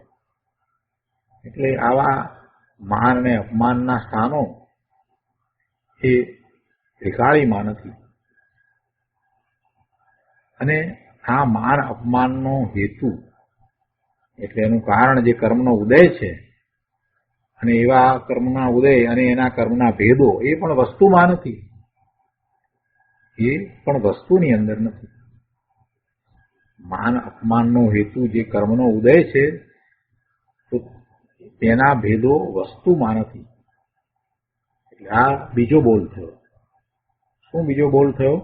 એટલે આવા માન અને અપમાનના સ્થાનો એ ત્રિકાળીમાં નથી. અને આ માન અપમાનનો હેતુ એટલે એનું કારણ જે કર્મનો ઉદય છે, અને એવા કર્મના ઉદય અને એના કર્મના ભેદો એ પણ વસ્તુમાં નથી, એ પણ વસ્તુની અંદર નથી. માન અપમાનનો હેતુ જે કર્મનો ઉદય છે તો તેના ભેદો વસ્તુમાં નથી. એટલે આ બીજો બોલ થયો. શું બીજો બોલ થયો?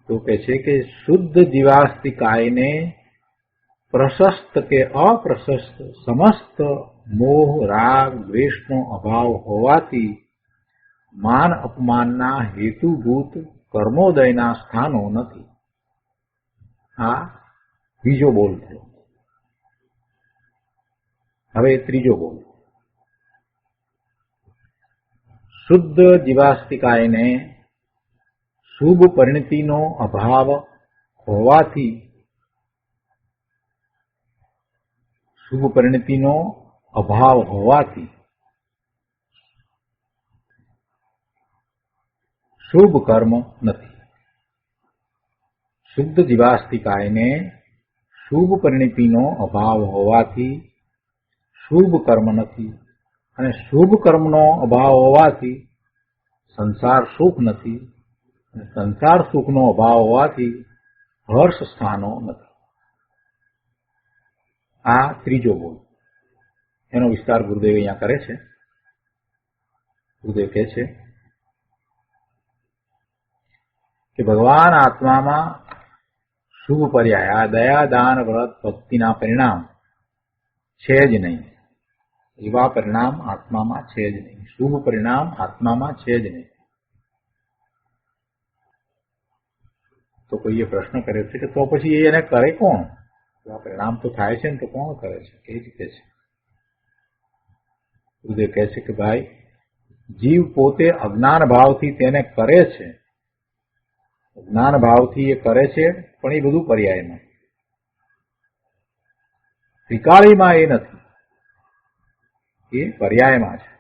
તો કહે છે કે શુદ્ધ જીવાસ્તિકાયને પ્રશસ્ત કે અપ્રશસ્ત સમસ્ત મોહ રાગ દ્વેષનો અભાવ હોવાથી માન અપમાનના હેતુભૂત કર્મોદયના સ્થાનો નથી. આ બીજો બોલ થયો. હવે ત્રીજો બોલ. શુદ્ધ જીવાસ્તિકાયને શુભ પરિણતિનો અભાવ હોવાથી શુભ પરિણતિનો અભાવ હોવાથી શુભ કર્મ નથી. શુદ્ધ જીવાસ્તિકાયને શુભ પરિણતિનો અભાવ હોવાથી શુભ કર્મ નથી, અને શુભ કર્મનો અભાવ હોવાથી સંસાર સુખ નથી, અને સંસાર સુખનો અભાવ હોવાથી હર્ષ સ્થાનો નથી. આ ત્રીજો બોલ, એનો વિસ્તાર ગુરુદેવ અહીંયા કરે છે. ગુરુદેવ કહે છે કે ભગવાન આત્મામાં શુભ પર્યાય, આ દયા દાન વ્રત ભક્તિના પરિણામ છે જ નહીં. એવા પરિણામ આત્મામાં છે જ નહીં. શુભ પરિણામ આત્મામાં છે જ નહીં. તો કોઈએ પ્રશ્ન કર્યો છે કે તો પછી એને કરે કોણ? આ પરિણામ તો થાય છે ને, તો કોણ કરે છે? કઈ રીતે છે? ગુરુદેવ કહે છે કે ભાઈ, જીવ પોતે અજ્ઞાન ભાવથી તેને કરે છે. જ્ઞાન ભાવથી એ કરે છે, પણ એ બધું પર્યાયમાં. ત્રિકાળીમાં એ નથી, એ પર્યાયમાં છે.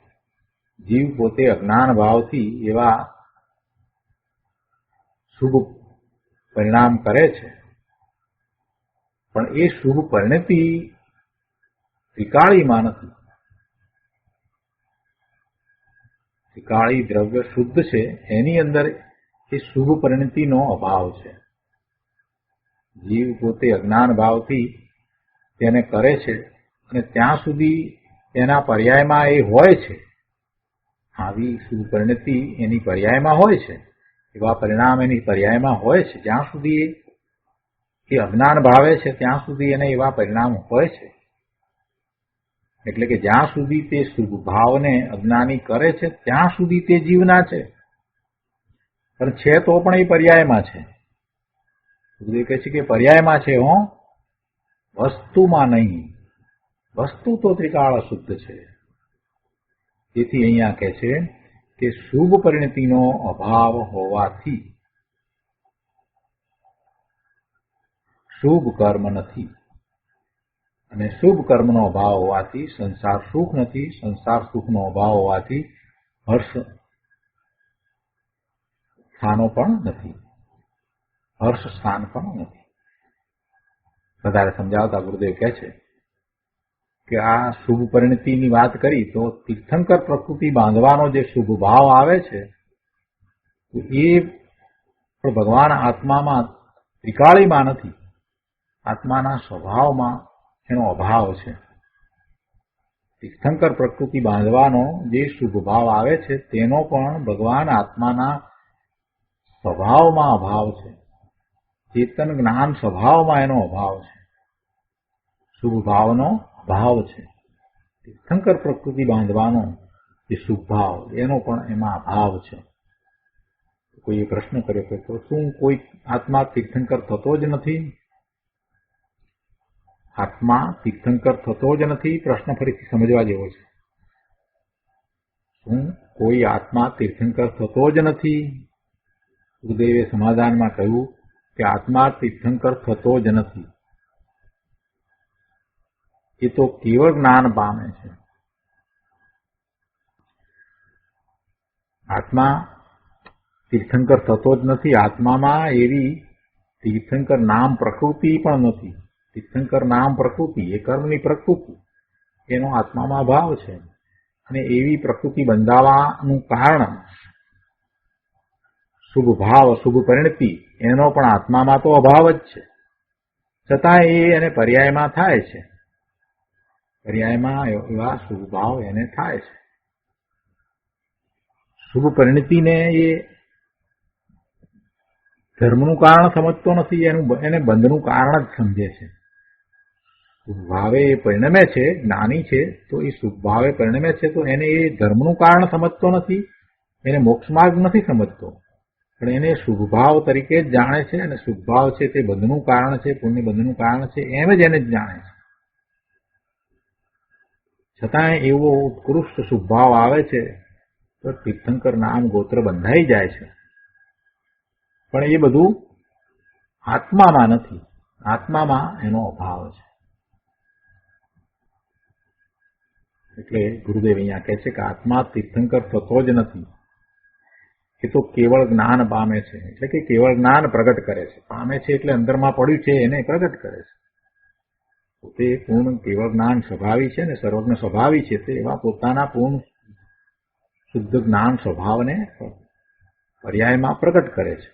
જીવ પોતે અજ્ઞાન ભાવથી એવા શુભ પરિણામ કરે છે, પણ એ શુભ પરિણતિ ત્રિકાળીમાં નથી. ત્રિકાળી દ્રવ્ય શુદ્ધ છે, એની અંદર એ શુભ પરિણતિનો અભાવ છે. જીવ પોતે અજ્ઞાન ભાવથી તેને કરે છે, અને ત્યાં સુધી એના પર્યાયમાં એ હોય છે. આવી શુભ પરિણતિ એની પર્યાયમાં હોય છે, એવા પરિણામ એની પર્યાયમાં હોય છે. જ્યાં સુધી એ અજ્ઞાન ભાવે છે ત્યાં સુધી એને એવા પરિણામ હોય છે. એટલે કે જ્યાં સુધી તે શુભ ભાવને અજ્ઞાની કરે છે ત્યાં સુધી તે જીવના છે, પણ છે તો પણ એ પર્યાયમાં છે. ગુરુદેવ કહે છે કે પર્યાયમાં છે, હો, વસ્તુમાં નહીં. વસ્તુ તો ત્રિકાળ શુદ્ધ છે. તેથી અહીંયા કહે છે કે શુભ પરિણતિનો અભાવ હોવાથી શુભ કર્મ નથી, અને શુભ કર્મનો અભાવ હોવાથી સંસાર સુખ નથી. સંસાર સુખનો અભાવ હોવાથી હર્ષ સ્થાનો પણ નથી, હર્ષ સ્થાન પણ નથી. વધારે સમજાવતા ગુરુદેવ કહે છે કે આ શુભ પરિણતિની વાત કરી તો તીર્થંકર પ્રકૃતિ બાંધવાનો જે શુભ ભાવ આવે છે એ પણ ભગવાન આત્મામાં ત્રિકાળીમાં નથી, આત્માના સ્વભાવમાં એનો અભાવ છે. તીર્થંકર પ્રકૃતિ બાંધવાનો જે શુભ ભાવ આવે છે તેનો પણ ભગવાન આત્માના સ્વભાવમાં અભાવ છે. ચેતન જ્ઞાન સ્વભાવમાં એનો અભાવ છે, શુભ ભાવનો અભાવ છે. તીર્થંકર પ્રકૃતિ બાંધવાનો જે શુભ ભાવ એનો પણ એમાં અભાવ છે. કોઈએ પ્રશ્ન કર્યો કે તો શું કોઈ આત્મા તીર્થંકર થતો જ નથી? આત્મા તીર્થંકર થતો જ નથી? પ્રશ્ન ફરીથી સમજવા જેવો છે. શું કોઈ આત્મા તીર્થંકર થતો જ નથી? ગુરુદેવે સમાધાનમાં કહ્યું કે આત્મા તીર્થંકર થતો જ નથી. એ તો કેવળ જ્ઞાન પામે છે. આત્મા તીર્થંકર થતો જ નથી. આત્મામાં એવી તીર્થંકર નામ પ્રકૃતિ પણ નથી. તીર્થંકર નામ પ્રકૃતિ એ કર્મની પ્રકૃતિ, એનો આત્મામાં ભાવ છે. અને એવી પ્રકૃતિ બંધાવાનું કારણ શુભ ભાવ, શુભ પરિણતિ, એનો પણ આત્મામાં તો અભાવ જ છે. છતાં એ એને પર્યાયમાં થાય છે. પર્યાયમાં એવા શુભ ભાવ એને થાય છે. શુભ પરિણતિને એ ધર્મનું કારણ સમજતો નથી, એને બંધનું કારણ જ સમજે છે. શુભ ભાવે એ પરિણમે છે, જ્ઞાની છે તો એ શુભ ભાવે પરિણમે છે, તો એને એ ધર્મનું કારણ સમજતો નથી, એને મોક્ષ માર્ગ નથી સમજતો, પણ એને શુભ ભાવ તરીકે જ જાણે છે. અને શુભ ભાવ છે તે બંધનું કારણ છે, પુણ્ય બંધનું કારણ છે, એમ જ એને જ જાણે છે. છતાં એવો ઉત્કૃષ્ટ શુભ ભાવ આવે છે તો તીર્થંકર નામ ગોત્ર બંધાઈ જાય છે. પણ એ બધું આત્મામાં નથી, આત્મામાં એનો અભાવ છે. એટલે ગુરુદેવ અહીંયા કહે છે કે આત્મા તીર્થંકર થતો જ નથી, એ તો કેવળ જ્ઞાન પામે છે. એટલે કે કેવળ જ્ઞાન પ્રગટ કરે છે. પામે છે એટલે અંદરમાં પડ્યું છે એને પ્રગટ કરે છે. પોતે પૂર્ણ કેવળ જ્ઞાન સ્વભાવી છે ને સર્વજ્ઞ સ્વભાવી છે, તે એવા પોતાના પૂર્ણ શુદ્ધ જ્ઞાન સ્વભાવને પર્યાયમાં પ્રગટ કરે છે.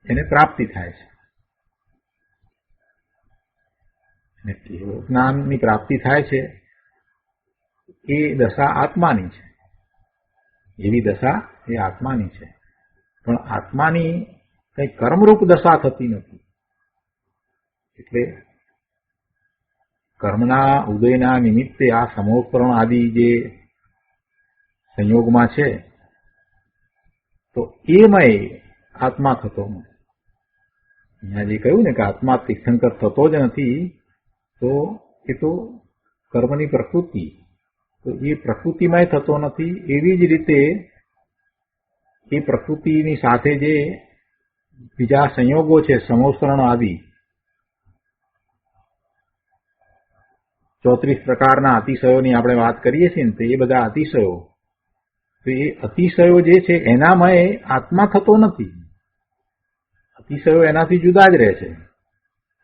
એને પ્રાપ્તિ થાય છે. અને કેવળ જ્ઞાનની પ્રાપ્તિ થાય છે એ દશા આત્માની છે. એવી દશા એ આત્માની છે. પણ આત્માની કઈ કર્મરૂપ દશા થતી નથી. એટલે કર્મના ઉદયના નિમિત્તે આ સમોપકરણ આદિ જે સંયોગમાં છે તો એમય આત્મા થતો નથી. અહીંયા જે કહ્યું ને કે આત્મા તીર્થંકર થતો જ નથી, તો એ તો કર્મની પ્રકૃતિ, તો એ પ્રકૃતિમાં થતો નથી. એવી જ રીતે એ પ્રકૃતિની સાથે જે બીજા સંયોગો છે સમોસરણ આદિ 34 પ્રકારના અતિશયોની આપણે વાત કરીએ છીએ ને, તો એ બધા અતિશયો, તો એ અતિશયો જે છે એનામાં આત્મા થતો નથી. અતિશયો એનાથી જુદા જ રહે છે.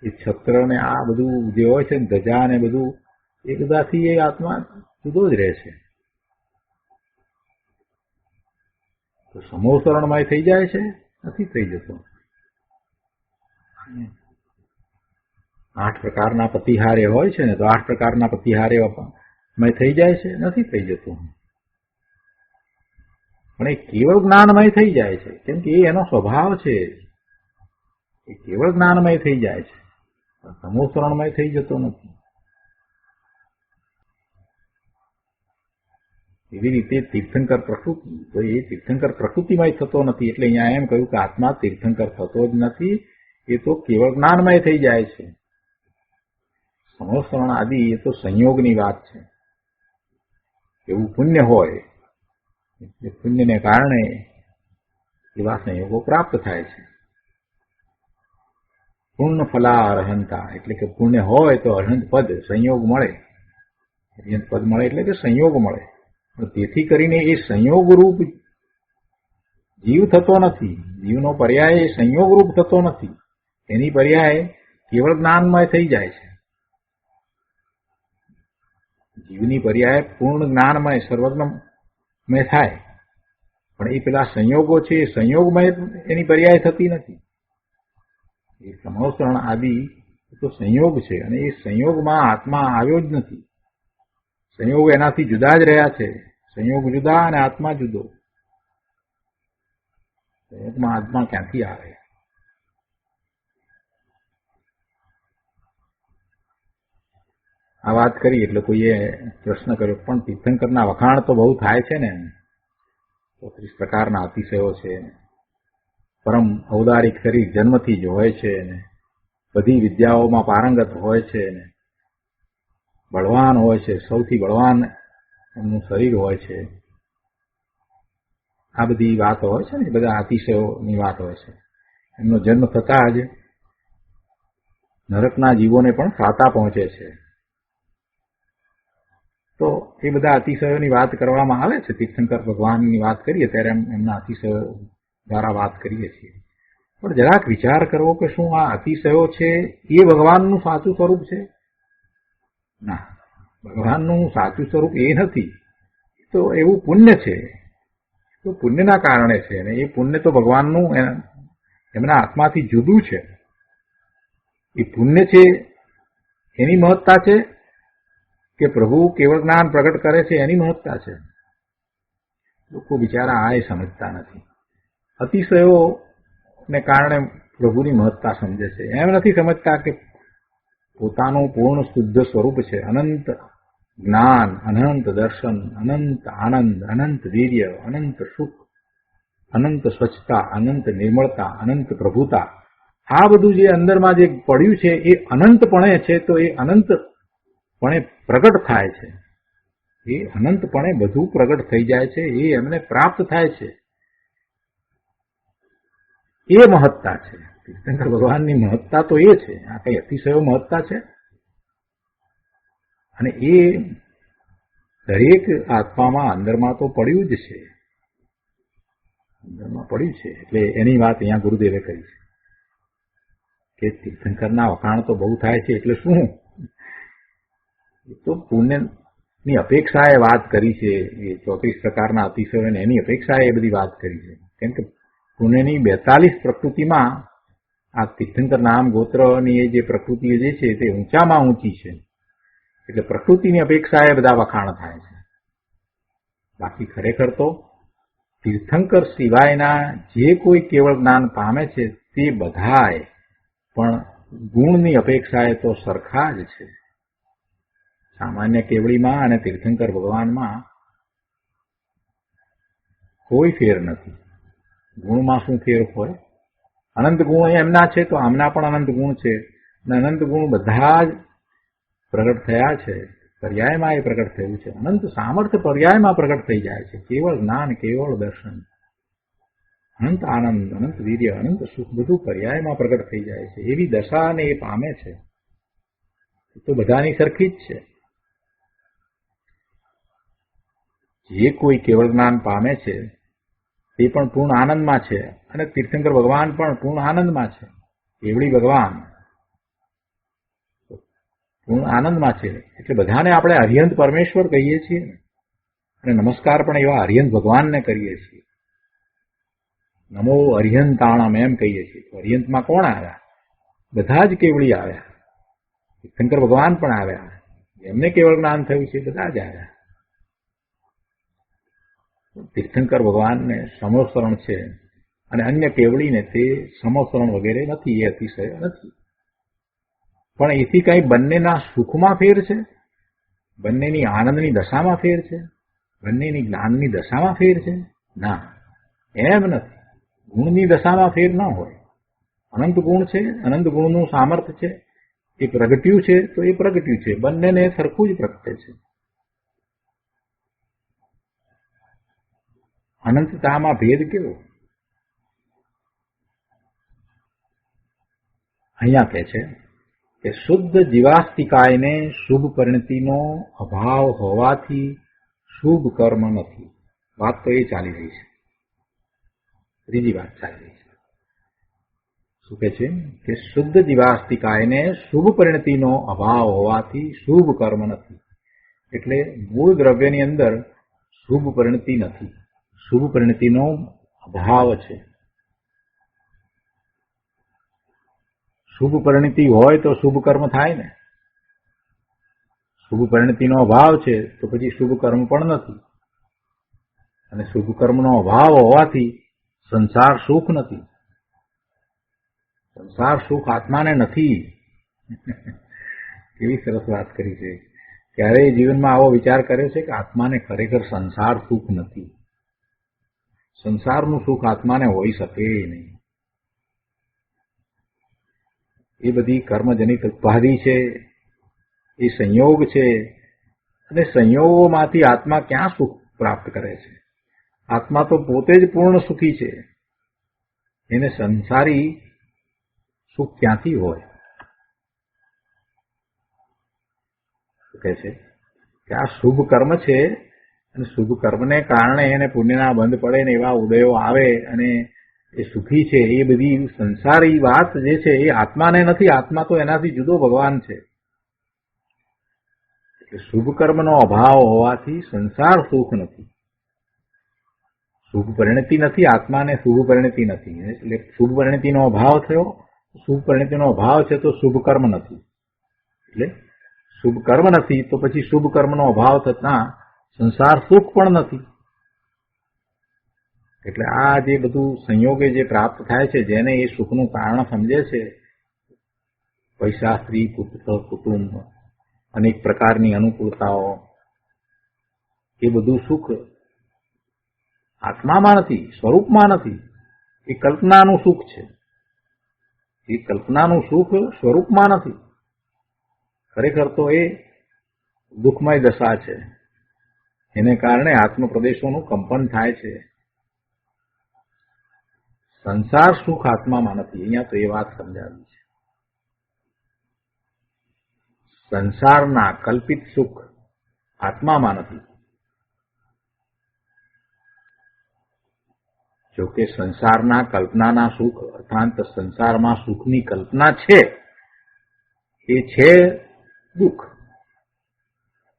એ છત્ર ને આ બધું જે હોય છે ધજા ને બધું, એ બધાથી એ આત્મા જુદો જ રહે છે. તો સમોસરણમય થઈ જાય છે? નથી થઈ જતો. 8 પ્રકારના પતિહારે હોય છે ને, તો 8 પ્રકારના પતિહારે મય થઈ જાય છે? નથી થઈ જતું. પણ એ કેવળ જ્ઞાનમય થઈ જાય છે, કેમ કે એ એનો સ્વભાવ છે. એ કેવળ જ્ઞાનમય થઈ જાય છે, સમોસરણમય થઈ જતો નથી. એવી રીતે તીર્થંકર પ્રકૃતિ, તો એ તીર્થંકર પ્રકૃતિમય થતો નથી. એટલે અહીંયા એમ કહ્યું કે આત્મા તીર્થંકર થતો જ નથી, એ તો કેવળ જ્ઞાનમય થઈ જાય છે. સમોસરણ આદિ એ તો સંયોગની વાત છે. એવું પુણ્ય હોય, એ પુણ્યને કારણે એવા સંયોગો પ્રાપ્ત થાય છે. પૂર્ણ ફલા અર્હંતા, એટલે કે પુણ્ય હોય તો અર્હંત પદ સંયોગ મળે. અર્હંત પદ મળે એટલે કે સંયોગ મળે. પણ તેથી કરીને એ સંયોગરૂપ જીવ થતો નથી. જીવનો પર્યાય સંયોગરૂપ થતો નથી. એની પર્યાય કેવળ જ્ઞાનમય થઈ જાય છે. જીવની પર્યાય પૂર્ણ જ્ઞાનમય સર્વજ્ઞમય થાય. પણ એ પેલા સંયોગો છે એ સંયોગમય એની પર્યાય થતી નથી. એ સમોસરણ આદિ તો સંયોગ છે, અને એ સંયોગમાં આત્મા આવ્યો જ નથી. સંયોગ એનાથી જુદા જ રહ્યા છે. સંયોગ જુદા અને આત્મા જુદો. સંયોગમાં આત્મા ક્યાંથી આવે? આ વાત કરી એટલે કોઈએ પ્રશ્ન કર્યો, પણ તીર્થંકરના વખાણ તો બહુ થાય છે ને, 34 પ્રકારના અતિશયો છે, પરમ ઔદારિક શરીર જન્મથી જ હોય છે, ને બધી વિદ્યાઓમાં પારંગત હોય છે, ને બળવાન હોય છે, સૌથી બળવાન એમનું શરીર હોય છે. આ બધી વાતો હોય છે ને, બધા અતિશયોની વાત હોય છે. એમનો જન્મ થતાં જ નરકના જીવોને પણ ફાતા પહોંચે છે. તો એ બધા અતિશયોની વાત કરવામાં આવે છે. તીર્થંકર ભગવાનની વાત કરીએ ત્યારે એમના અતિશયો દ્વારા વાત કરીએ છીએ. પણ જરાક વિચાર કરવો કે શું આ અતિશયો છે એ ભગવાનનું સાચું સ્વરૂપ છે? ના, ભગવાનનું સાચું સ્વરૂપ એ નથી. તો એવું પુણ્ય છે, તો પુણ્યના કારણે છે, અને એ પુણ્ય તો ભગવાનનું એમના આત્માથી જુદું છે. એ પુણ્ય છે એની મહત્તા છે કે પ્રભુ કેવળ જ્ઞાન પ્રગટ કરે છે એની મહત્તા છે? લોકો બિચારા આ સમજતા નથી. અતિશયોને કારણે પ્રભુની મહત્તા સમજે છે. એમ નથી સમજતા કે પોતાનું પૂર્ણ શુદ્ધ સ્વરૂપ છે. અનંત જ્ઞાન, અનંત દર્શન, અનંત આનંદ, અનંત વીર્ય, અનંત સુખ, અનંત સ્વચ્છતા, અનંત નિર્મળતા, અનંત પ્રભુતા, આ બધું જે અંદરમાં જે પડ્યું છે એ અનંતપણે છે. તો એ અનંતપણે પ્રગટ થાય છે. એ અનંતપણે બધું પ્રગટ થઈ જાય છે, એ એમને પ્રાપ્ત થાય છે. એ મહત્તા છે. તીર્થંકર ભગવાનની મહત્તા તો એ છે. આ કઈ અતિશયો મહત્તા છે? અને એ દરેક આત્મામાં અંદરમાં તો પડ્યું જ છે, અંદરમાં પડ્યું છે. એટલે એની વાત અહીંયા ગુરુદેવે કરી છે કે તીર્થંકરના વખાણ તો બહુ થાય છે. એટલે શું, એ તો પુણ્યની અપેક્ષાએ વાત કરી છે. એ 34 પ્રકારના અતિશયો એની અપેક્ષાએ એ બધી વાત કરી છે. કેમ કે પુણ્યની 42 પ્રકૃતિમાં આ તીર્થંકર નામ ગોત્રની એ જે પ્રકૃતિ જે છે તે ઊંચામાં ઊંચી છે. એટલે પ્રકૃતિની અપેક્ષાએ બધા વખાણ થાય છે. બાકી ખરેખર તો તીર્થંકર સિવાયના જે કોઈ કેવળ જ્ઞાન પામે છે તે બધાય પણ ગુણની અપેક્ષાએ તો સરખા જ છે. સામાન્ય કેવડીમાં અને તીર્થંકર ભગવાનમાં કોઈ ફેર નથી. ગુણમાં શું ફેર હોય? અનંત ગુણ એમના છે તો આમના પણ અનંત ગુણ છે. અને અનંત ગુણ બધા જ પ્રગટ થયા છે. પર્યાયમાં એ પ્રગટ થયું છે. અનંત સામર્થ્ય પર્યાયમાં પ્રગટ થઈ જાય છે. કેવળ જ્ઞાન, કેવળ દર્શન, અનંત આનંદ, અનંત વીર્ય, અનંત સુખ બધું પર્યાયમાં પ્રગટ થઈ જાય છે. એવી દશાને એ પામે છે. એ તો બધાની સરખી જ છે. જે કોઈ કેવળ જ્ઞાન પામે છે તે પણ પૂર્ણ આનંદમાં છે. અને તીર્થંકર ભગવાન પણ પૂર્ણ આનંદમાં છે. કેવડી ભગવાન પૂર્ણ આનંદમાં છે. એટલે બધાને આપણે અરિહંત પરમેશ્વર કહીએ છીએ અને નમસ્કાર પણ એવા અરિહંત ભગવાનને કરીએ છીએ. નમો અરિહંતાણમ એમ કહીએ છીએ. તો અરિહંતમાં કોણ આવ્યા? બધા જ કેવડી આવ્યા. તીર્થંકર ભગવાન પણ આવ્યા. એમને કેવળ જ્ઞાન થયું છે બધા જ આવ્યા. તીર્થંકર ભગવાનને સમોસરણ છે અને અન્ય કેવડીને તે સમોસરણ વગેરે નથી. એ અતિશય નથી. પણ એથી કઈ બંનેના સુખમાં ફેર છે? બંનેની આનંદની દશામાં ફેર છે? બંનેની જ્ઞાનની દશામાં ફેર છે? ના, એમ નથી. ગુણની દશામાં ફેર ન હોય. અનંત ગુણ છે, અનંત ગુણનું સામર્થ્ય છે, એ પ્રગટ્યું છે તો એ પ્રગટ્યું છે. બંનેને સરખું જ પ્રગટે છે. અનંતતામાં ભેદ કેવો? અહીંયા કહે છે કે શુદ્ધ જીવાસ્તિકાયને શુભ પરિણતિનો અભાવ હોવાથી શુભ કર્મ નથી. વાત તો એ ચાલી રહી છે. ત્રીજી વાત ચાલી રહી છે. શું કહે છે કે શુદ્ધ જીવાસ્તિકાયને શુભ પરિણતિનો અભાવ હોવાથી શુભ કર્મ નથી. એટલે મૂળ દ્રવ્યની અંદર શુભ પરિણતિ નથી. શુભ પરિણતિનો અભાવ છે. શુભ પરિણતિ હોય તો શુભ કર્મ થાય ને. શુભ પરિણતિનો અભાવ છે તો પછી શુભ કર્મ પણ નથી. અને શુભ કર્મનો અભાવ હોવાથી સંસાર સુખ નથી. સંસાર સુખ આત્માને નથી. કેવી સરસ વાત કરી છે. ક્યારેય જીવનમાં આવો વિચાર કર્યો છે કે આત્માને ખરેખર સંસાર સુખ નથી? સંસારનું સુખ આત્માને હોઈ શકે નહીં. એ બધી કર્મજનિત ઉપાધિ છે, એ સંયોગ છે. અને સંયોગોમાંથી આત્મા ક્યાં સુખ પ્રાપ્ત કરે છે? આત્મા તો પોતે જ પૂર્ણ સુખી છે. એને સંસારી સુખ ક્યાંથી હોય? કહે છે કે આ શુભ કર્મ છે અને શુભ કર્મને કારણે એને પુણ્યના બંધ પડે ને એવા ઉદયો આવે અને એ સુખી છે. એ બધી સંસારી વાત જે છે એ આત્માને નથી. આત્મા તો એનાથી જુદો ભગવાન છે. એટલે શુભ કર્મનો અભાવ હોવાથી સંસાર સુખ નથી. શુભ પરિણતિ નથી. આત્માને શુભ પરિણતિ નથી. એટલે શુભ પરિણતિનો અભાવ થયો. શુભ પરિણતિનો અભાવ છે તો શુભ કર્મ નથી. એટલે શુભ કર્મ નથી તો પછી શુભ કર્મનો અભાવ થતા સંસાર સુખ પણ નથી. એટલે આ જે બધું સંયોગે જે પ્રાપ્ત થાય છે, જેને એ સુખનું કારણ સમજે છે, પૈસા, સ્ત્રી, પુત્ર, કુટુંબ, અનેક પ્રકારની અનુકૂળતાઓ, એ બધું સુખ આત્મામાં નથી, સ્વરૂપમાં નથી. એ કલ્પનાનું સુખ છે. એ કલ્પનાનું સુખ સ્વરૂપમાં નથી. ખરેખર તો એ દુઃખમય દશા છે. એને કારણે આત્મપ્રદેશોનું કંપન થાય છે. સંસાર સુખ આત્મામાં નથી. અહીંયા તો એ વાત સમજાવી છે. સંસારના કલ્પિત સુખ આત્મામાં નથી. જોકે સંસારના કલ્પનાના સુખ અર્થાત સંસારમાં સુખની કલ્પના છે, એ છે દુઃખ.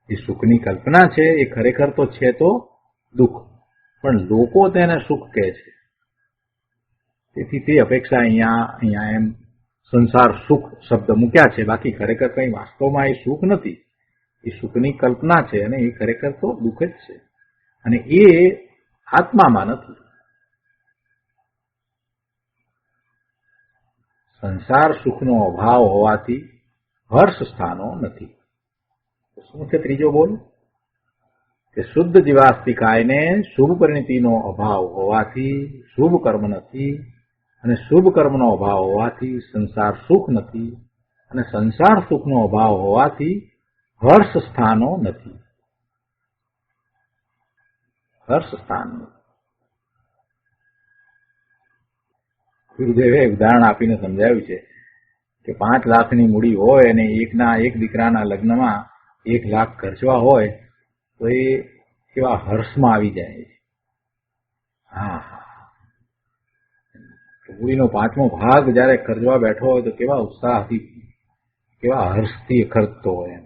એ સુખની કલ્પના છે એ ખરેખર તો છે તો દુઃખ, પણ લોકો તેને સુખ કહે છે. તેથી તે અપેક્ષા અહીંયા એમ સંસાર સુખ શબ્દ મૂક્યા છે. બાકી ખરેખર કંઈ વાસ્તવમાં એ સુખ નથી. એ સુખની કલ્પના છે અને એ ખરેખર તો દુઃખ જ છે, અને એ આત્મામાં નથી. સંસાર સુખનો અભાવ હોવાથી હર્ષ સ્થાનો નથી. શું છે ત્રીજો બોલ? કે શુદ્ધ જીવાસ્તિકાયને શુભ પરિણતિનો અભાવ હોવાથી શુભ કર્મ નથી, અને શુભ કર્મનો અભાવ હોવાથી સંસાર સુખ નથી, અને સંસાર સુખનો અભાવ હોવાથી હર્ષ સ્થાનો નથી. હર્ષ સ્થાન ગુરુદેવે ઉદાહરણ આપીને સમજાવ્યું છે કે 5 લાખની મૂડી હોય અને એક દીકરાના લગ્નમાં 1 લાખ ખર્ચવા હોય તો એ કેવા હર્ષમાં આવી જાય છે. હા, મૂડીનો 5મો ભાગ જયારે ખર્ચવા બેઠો હોય તો કેવા ઉત્સાહથી, કેવા હર્ષથી ખર્ચતો હોય.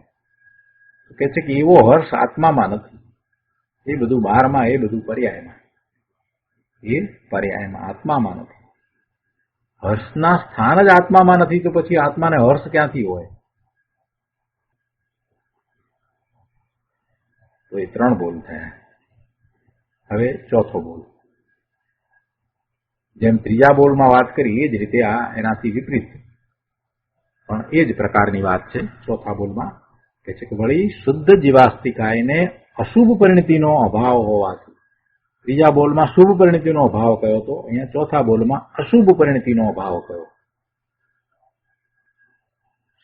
તો કે છે કે એવો હર્ષ આત્મામાં નથી. એ બધું બહારમાં, એ બધું પર્યાયમાં, એ પર્યાયમાં, આત્મામાં નથી. હર્ષના સ્થાન જ આત્મામાં નથી તો પછી આત્માને હર્ષ ક્યાંથી હોય? તો એ 3 બોલ થયા. હવે ચોથો બોલ. જેમ ત્રીજા બોલમાં વાત કરી એ જ રીતે આ એનાથી વિપરીત પણ એ જ પ્રકારની વાત છે. ચોથા બોલમાં કહે છે કે વળી શુદ્ધ જીવાસ્તિકાયને અશુભ પરિણતિનો અભાવ હોવાથી, ત્રીજા બોલમાં શુભ પરિણતિનો અભાવ કયો તો, અહીંયા ચોથા બોલમાં અશુભ પરિણતિનો અભાવ કયો.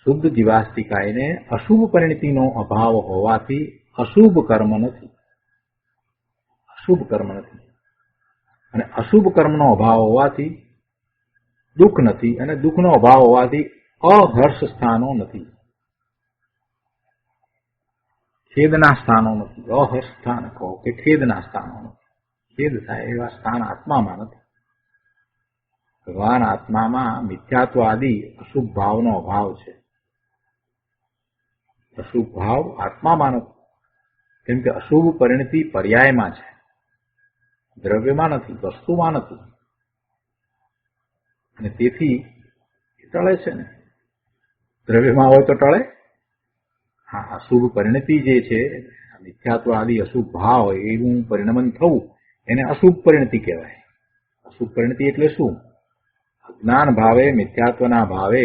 શુદ્ધ જીવાસ્તિકાયને અશુભ પરિણતિનો અભાવ હોવાથી અશુભ કર્મ નથી. અશુભ કર્મ નથી, અને અશુભ કર્મનો અભાવ હોવાથી દુઃખ નથી, અને દુઃખનો અભાવ હોવાથી અહર્ષ સ્થાનો નથી. ખેદના સ્થાનો નથી. અહર્ષ સ્થાન કહો કે ખેદના સ્થાનો નથી. ખેદ થાય એવા સ્થાન આત્મામાં નથી. ભગવાન આત્મામાં મિથ્યાત્વ આદિ અશુભ ભાવનો અભાવ છે. અશુભ ભાવ આત્મામાં નથી, કેમ કે અશુભ પરિણતિ પર્યાયમાં છે, દ્રવ્યમાં નથી, વસ્તુમાં નથી, અને તેથી ટળે છે ને. દ્રવ્યમાં હોય તો ટળે. હા, અશુભ પરિણતિ જે છે, મિથ્યાત્વ આદિ અશુભ ભાવ એવું પરિણમન થવું, એને અશુભ પરિણતિ કહેવાય. અશુભ પરિણતિ એટલે શું? અજ્ઞાન ભાવે, મિથ્યાત્વના ભાવે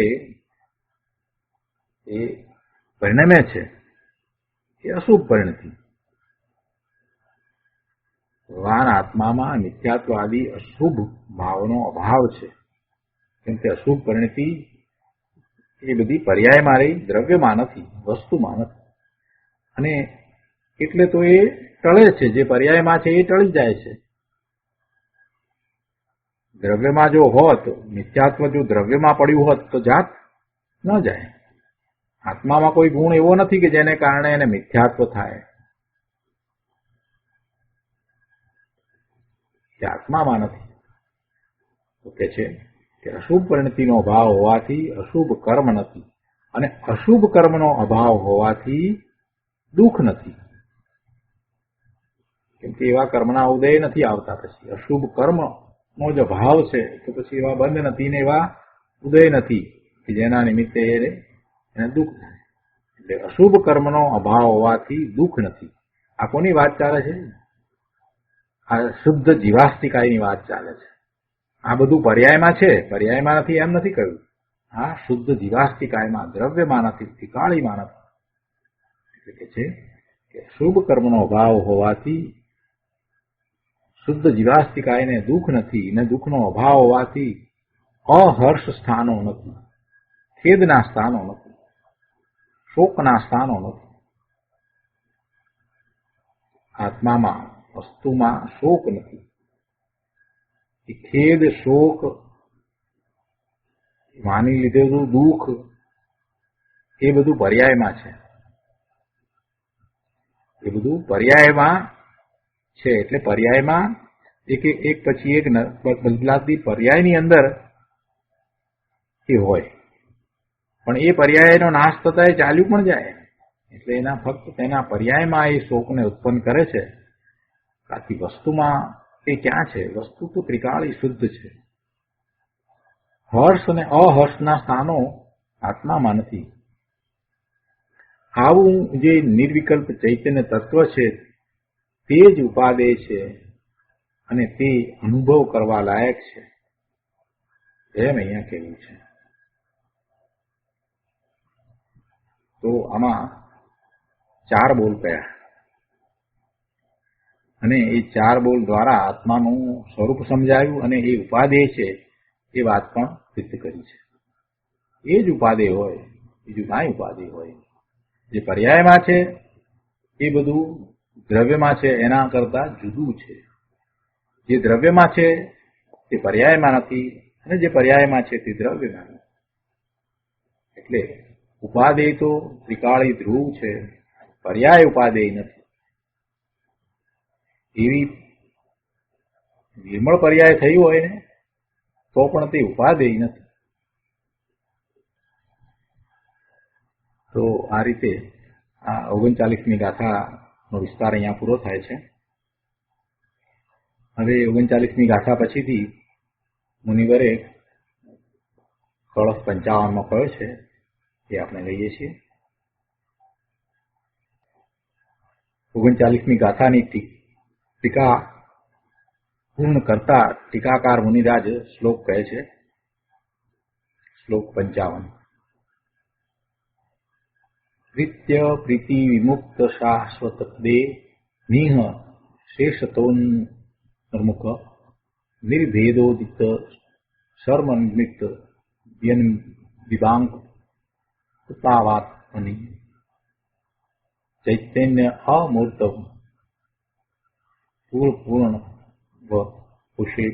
એ પરિણમે છે, એ અશુભ પરિણતિ. ભગવાન આત્મામાં મિથ્યાત્વ આદિ અશુભ ભાવનો અભાવ છે, કેમ કે અશુભ પરિણતિ એ બધી પર્યાયમાં રહી, દ્રવ્યમાં નથી, વસ્તુમાં નથી, અને એટલે તો એ ટળે છે. જે પર્યાયમાં છે એ ટળી જાય છે. દ્રવ્યમાં જો હોત, મિથ્યાત્વ જો દ્રવ્યમાં પડ્યું હોત તો જાત ન જાય. આત્મામાં કોઈ ગુણ એવો નથી કે જેને કારણે એને મિથ્યાત્વ થાય. તે આત્મામાં નથી. તો કે છે કે અશુભ પરિણતિનો અભાવ હોવાથી અશુભ કર્મ નથી, અને અશુભ કર્મનો અભાવ હોવાથી દુઃખ નથી. કેમ કે એવા કર્મના ઉદય નથી આવતા. પછી અશુભ કર્મનો જ અભાવ છે તો પછી એવા બંધ નથી ને એવા ઉદય નથી કે જેના નિમિત્તે એને દુઃખ થાય. એટલે અશુભ કર્મનો અભાવ હોવાથી દુઃખ નથી. આ કોની વાત ચાલે છે? આ શુદ્ધ જીવાસ્તિકાયની વાત ચાલે છે. આ બધું પર્યાયમાં છે, પર્યાયમાં નથી એમ નથી કહ્યું. આ શુદ્ધ જીવાસ્તિકાયમાં, દ્રવ્યમાં નથી, ઠીકાળીમાં નથી. એટલે કે છે કે શુભ કર્મનો અભાવ હોવાથી શુદ્ધ જીવાસ્તિકાયને દુઃખ નથી, ને દુઃખનો અભાવ હોવાથી અહર્ષ સ્થાનો નથી, ખેદના સ્થાનો નથી, શોકના સ્થાનો નથી. આત્મામાં વસ્તુમાં શોક નથી. એ ખેદ, શોક, માની લીધેલું દુઃખ એ બધું પર્યાયમાં છે. એ બધું પર્યાયમાં છે. એટલે પર્યાયમાં એક પછી એક બદલાતી પર્યાયની અંદર એ હોય, પણ એ પર્યાયનો નાશ થતા એ ચાલ્યું પણ જાય. એટલે એના ફક્ત તેના પર્યાયમાં એ શોકને ઉત્પન્ન કરે છે. બાકી વસ્તુમાં એ ક્યાં છે? વસ્તુ તો ત્રિકાળી શુદ્ધ છે. હર્ષ અને અહર્ષના સ્થાનો આત્મામાં નથી. આવું જે નિર્વિકલ્પ ચૈતન્ય તત્વ છે તે જ ઉપાદેય છે અને તે અનુભવ કરવા લાયક છે, એમ અહીંયા કહેવું છે. તો આમાં 4 બોલ કયા, અને એ 4 બોલ દ્વારા આત્માનું સ્વરૂપ સમજાયું અને એ ઉપાદેય છે એ વાત પણ સિદ્ધ કરી છે. એ જ ઉપાદેય હોય, બીજું કાંઈ ઉપાદેય હોય. જે પર્યાયમાં છે એ બધું દ્રવ્યમાં છે એના કરતા જુદું છે. જે દ્રવ્યમાં છે તે પર્યાયમાં નથી, અને જે પર્યાયમાં છે તે દ્રવ્યમાં નથી. એટલે ઉપાદેય તો ત્રિકાળી ધ્રુવ છે, પર્યાય ઉપાદેય નથી. એવી નિર્મળ પર્યાય થયું હોય ને તો પણ તે ઉપાદેય નથી. તો આ રીતે આ 39મી ગાથાનો વિસ્તાર અહીંયા પૂરો થાય છે. હવે 39મી ગાથા પછીથી મુનિવરે કળશ 55માં કયો છે એ આપણે લઈએ છીએ. 39મી ગાથાની ટીકા પૂર્ણ કરતા ટીકાકાર મુનિરાજ શ્લોક કહે છે. શ્લોક 55. પ્રીત્ય પ્રીતિ વિમુક્ત શાશ્વત દે નિહ શેષતોન્મુખ નિર્ભેદોદિત શર્મન્મિત વિભાંગ તાવાત્મનિ ચૈતન્ય અમૂર્ત પૂર્ણ વ કુશે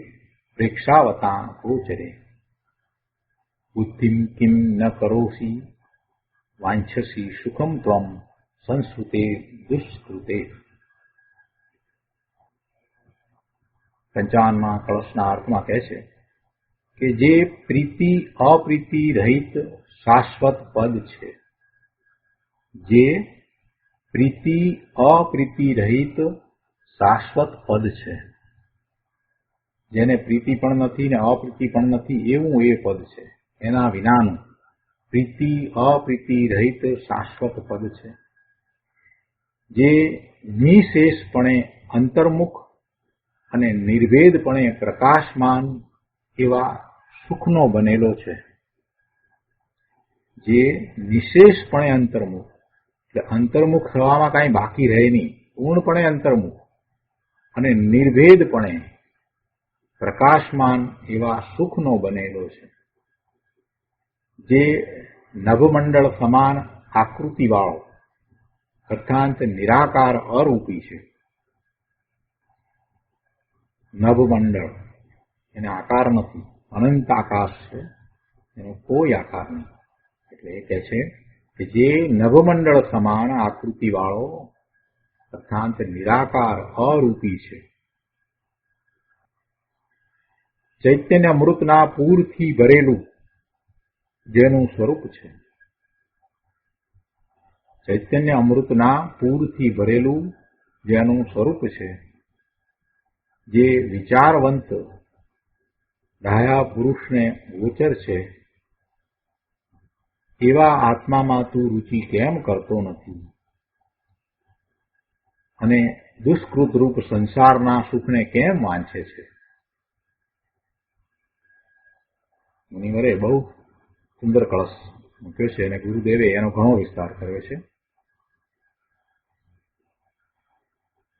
પ્રેક્ષાવતા ગોચરે બુદ્ધિમ કિમ ન કરોસી વાંછસી સુખમ ત્વમ સંસ્કૃતે દુષ્કૃતે. 55માં કળશના અર્થમાં કહે છે કે જે પ્રીતિ અપ્રીતિ રહિત શાશ્વત પદ છે, જે પ્રીતિ અપ્રીતિ રહિત શાશ્વત પદ છે, જેને પ્રીતિ પણ નથી ને અપ્રીતિ પણ નથી એવું એ પદ છે, એના વિનાનું પ્રીતિ અપ્રીતિ રહિત શાશ્વત પદ છે, જે નિશેષપણે અંતર્મુખ અને નિર્ભેદપણે પ્રકાશમાન એવા સુખનો બનેલો છે. જે નિશેષપણે અંતર્મુખ, એટલે અંતર્મુખ થવામાં કાંઈ બાકી રહે નહીં, પૂર્ણપણે અંતર્મુખ અને નિર્ભેદપણે પ્રકાશમાન એવા સુખનો બનેલો છે. જે નભમંડળ સમાન આકૃતિવાળો અર્થાંત નિરાકાર અરૂપી છે. નભમંડળ એને આકાર નથી, અનંત આકાશ છે, એનો કોઈ આકાર નહીં. એટલે એ કહે છે કે જે નભમંડળ સમાન આકૃતિવાળો અર્થાંત નિરાકાર અરૂપી છે. ચૈતન્ય અમૃતના પૂરથી ભરેલું જેનું સ્વરૂપ છે. ચૈતન્ય અમૃતના પૂરથી ભરેલું જેનું સ્વરૂપ છે. જે વિચારવંત ડાયા પુરુષને ગોચર છે, એવા આત્મામાં તું રુચિ કેમ કરતો નથી અને દુષ્કૃત રૂપ સંસારના સુખને કેમ વાંચે છે? મુનિવરે બહુ સુંદર કળશ મૂક્યો છે અને ગુરુદેવે એનો ઘણો વિસ્તાર કર્યો છે.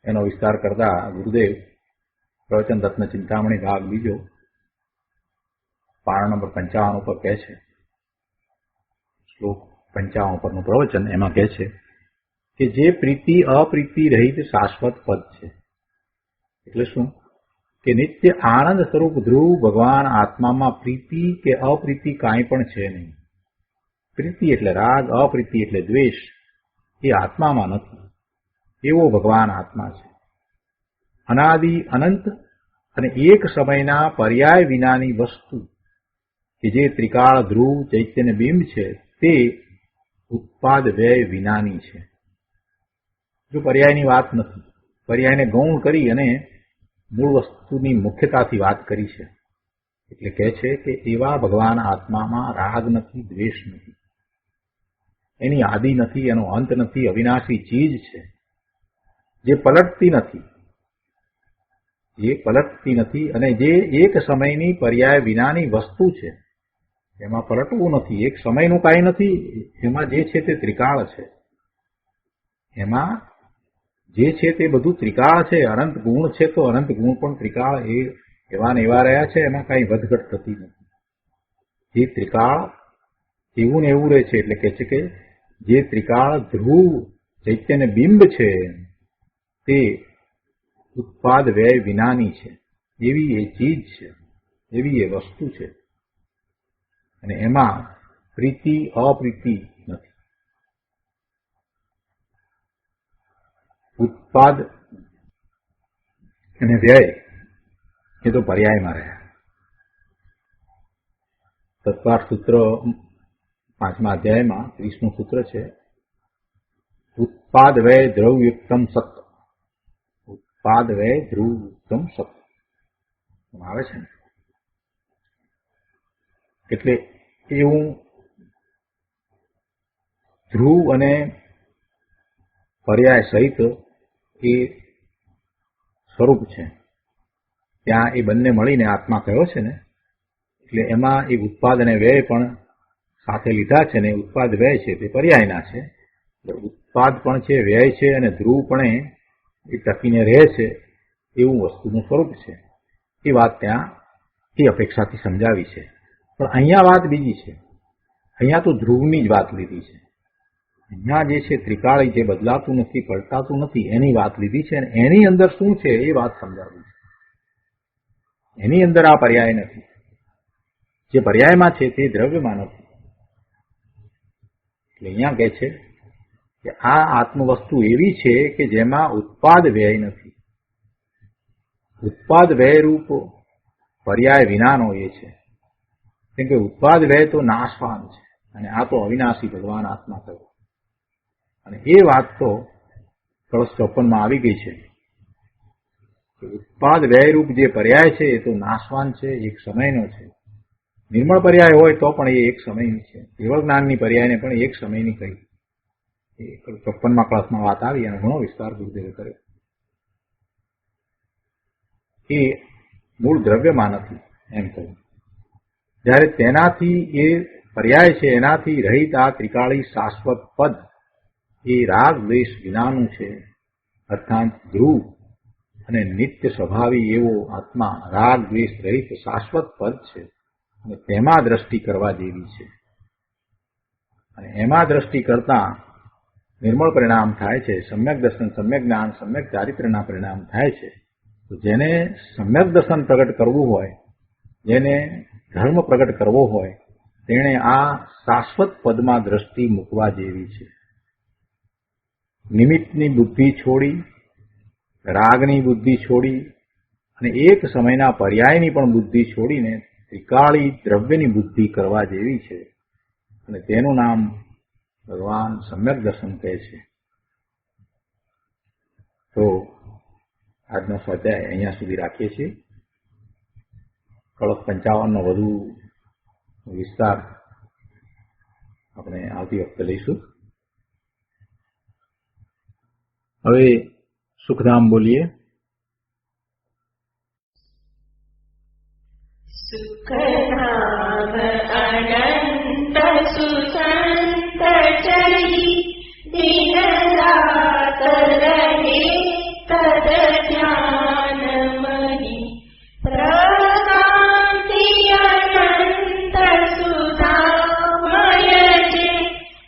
એનો વિસ્તાર કરતા ગુરુદેવ પ્રવચન રત્ન ચિંતામણી ભાગ બીજો પારણ નંબર 55 ઉપર કહે છે. શ્લોક 55 પરનું પ્રવચન એમાં કહે છે કે જે પ્રીતિ અપ્રીતિ રહિત શાશ્વત પદ છે. એટલે શું કે નિત્ય આનંદ સ્વરૂપ ધ્રુવ ભગવાન આત્મામાં પ્રીતિ કે અપ્રીતિ કાંઈ પણ છે નહીં. પ્રીતિ એટલે રાગ, અપ્રીતિ એટલે દ્વેષ એ આત્મામાં નથી. એવો ભગવાન આત્મા છે. અનાદિ અનંત અને એક સમયના પર્યાય વિનાની વસ્તુ કે જે ત્રિકાળ ધ્રુવ ચૈતન્ય બિંબ છે તે ઉત્પાદ વ્યય વિનાની છે. જો પર્યાયની વાત નથી, પર્યાયને ગૌણ કરી અને મૂળ વસ્તુની મુખ્યતાથી વાત કરી છે. એટલે કહે છે કે એવા ભગવાન આત્મામાં રાગ નથી, દ્વેષ નથી, એની આદિ નથી, એનો અંત નથી, અવિનાશી ચીજ છે જે પલટતી નથી અને જે એક સમયની પર્યાય વિનાની વસ્તુ છે. એમાં પલટવું નથી, એક સમયનું કાંઈ નથી. એમાં જે છે તે ત્રિકાળ છે. એમાં જે છે તે બધું ત્રિકાળ છે. અનંત ગુણ છે તો અનંત ગુણ પણ ત્રિકાળ એવા ને એવા રહ્યા છે. એમાં કાંઈ વધઘટ થતી નથી. જે ત્રિકાળ એવું ને એવું રહે છે. એટલે કહે છે કે જે ત્રિકાળ ધ્રુવ ચૈતન્ય બિંબ છે તે ઉત્પાદ વ્યય વિનાની છે. એવી એ ચીજ છે, એવી એ વસ્તુ છે. અને એમાં પ્રીતિ અપ્રીતિ નથી. ઉત્પાદ અને વ્યય એ તો પર્યાયમાં રહ્યા. તત્વાર્થ સૂત્ર 5મા અધ્યાયમાં 30મું સૂત્ર છે. ઉત્પાદ વ્યય દ્રવ્યુક્તમ સત. ઉત્પાદ વ્યય ધ્રુવયુક્તમ સત આવે છે ને. એટલે એવું ધ્રુવ અને પર્યાય સહિત એ સ્વરૂપ છે. ત્યાં એ બંને મળીને આત્મા કયો છે ને. એટલે એમાં એ ઉત્પાદ અને વ્યય પણ સાથે લીધા છે ને. ઉત્પાદ વ્યય છે તે પર્યાયના છે. ઉત્પાદ પણ છે, વ્યય છે અને ધ્રુવ પણ એ ટકીને રહે છે એવું વસ્તુનું સ્વરૂપ છે. એ વાત ત્યાં એ અપેક્ષાથી સમજાવી છે. પણ અહીંયા વાત બીજી છે. અહીંયા તો ધ્રુવની જ વાત લીધી છે. અહીંયા જે છે ત્રિકાળી, જે બદલાતું નથી, પલટાતું નથી, એની વાત લીધી છે. અને એની અંદર શું છે એ વાત સમજાવી છે. એની અંદર આ પર્યાય નથી. જે પર્યાયમાં છે તે દ્રવ્યમાં નથી. એટલે અહીંયા કહે છે કે આ આત્મવસ્તુ એવી છે કે જેમાં ઉત્પાદ વ્યય નથી. ઉત્પાદ વ્યય રૂપ પર્યાય વિનાનો એ છે. કેમ કે ઉત્પાદ વ્યય તો નાશવાન છે અને આ તો અવિનાશી ભગવાન આત્મા થયો. અને એ વાત તો કળશ 54માં આવી ગઈ છે. ઉત્પાદ વ્યય રૂપ જે પર્યાય છે એ તો નાશવાન છે, એક સમયનો છે. નિર્મળ પર્યાય હોય તો પણ એ એક સમયની છે. કેવળ જ્ઞાનની પર્યાયને પણ એક સમયની કહી. 54મા કળશમાં વાત આવી અને ઘણો વિસ્તાર ગુરુદેવે કર્યો. એ મૂળ દ્રવ્યમાં નથી એમ કહ્યું. જ્યારે તેનાથી એ પર્યાય છે એનાથી રહિત આ ત્રિકાળી શાશ્વત પદ એ રાગ દ્વેષ વિનાનું છે. અર્થાત ધ્રુવ અને નિત્ય સ્વભાવી એવો આત્મા રાગ દ્વેષ રહિત શાશ્વત પદ છે. અને તેમાં દ્રષ્ટિ કરવા જેવી છે. અને એમાં દ્રષ્ટિ કરતા નિર્મળ પરિણામ થાય છે. સમ્યક દર્શન, સમ્યક જ્ઞાન, સમ્યક ચારિત્ર્યના પરિણામ થાય છે. તો જેને સમ્યક દર્શન પ્રગટ કરવું હોય, જેને ધર્મ પ્રગટ કરવો હોય, તેણે આ શાશ્વત પદમાં દ્રષ્ટિ મૂકવા જેવી છે. નિમિત્તની બુદ્ધિ છોડી, રાગની બુદ્ધિ છોડી અને એક સમયના પર્યાયની પણ બુદ્ધિ છોડીને ત્રિકાળી દ્રવ્યની બુદ્ધિ કરવા જેવી છે. અને તેનું નામ ભગવાન સમ્યક દર્શન કહે છે. તો આજનો સ્વાધ્યાય અહીંયા સુધી રાખીએ છીએ. કળશ 55નો વધુ વિસ્તાર આપણે આવતી વખતે લઈશું. હવે સુખધામ બોલીએ. સુખધામ અનંત સુસંત ચરી દિન રાત રહે તદ ધ્યાન મહી પ્રકાંતિ અનંત સુધામય જે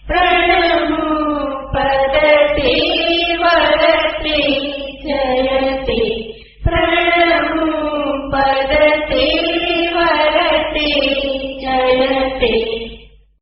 પ્રણમુ પદ તે તે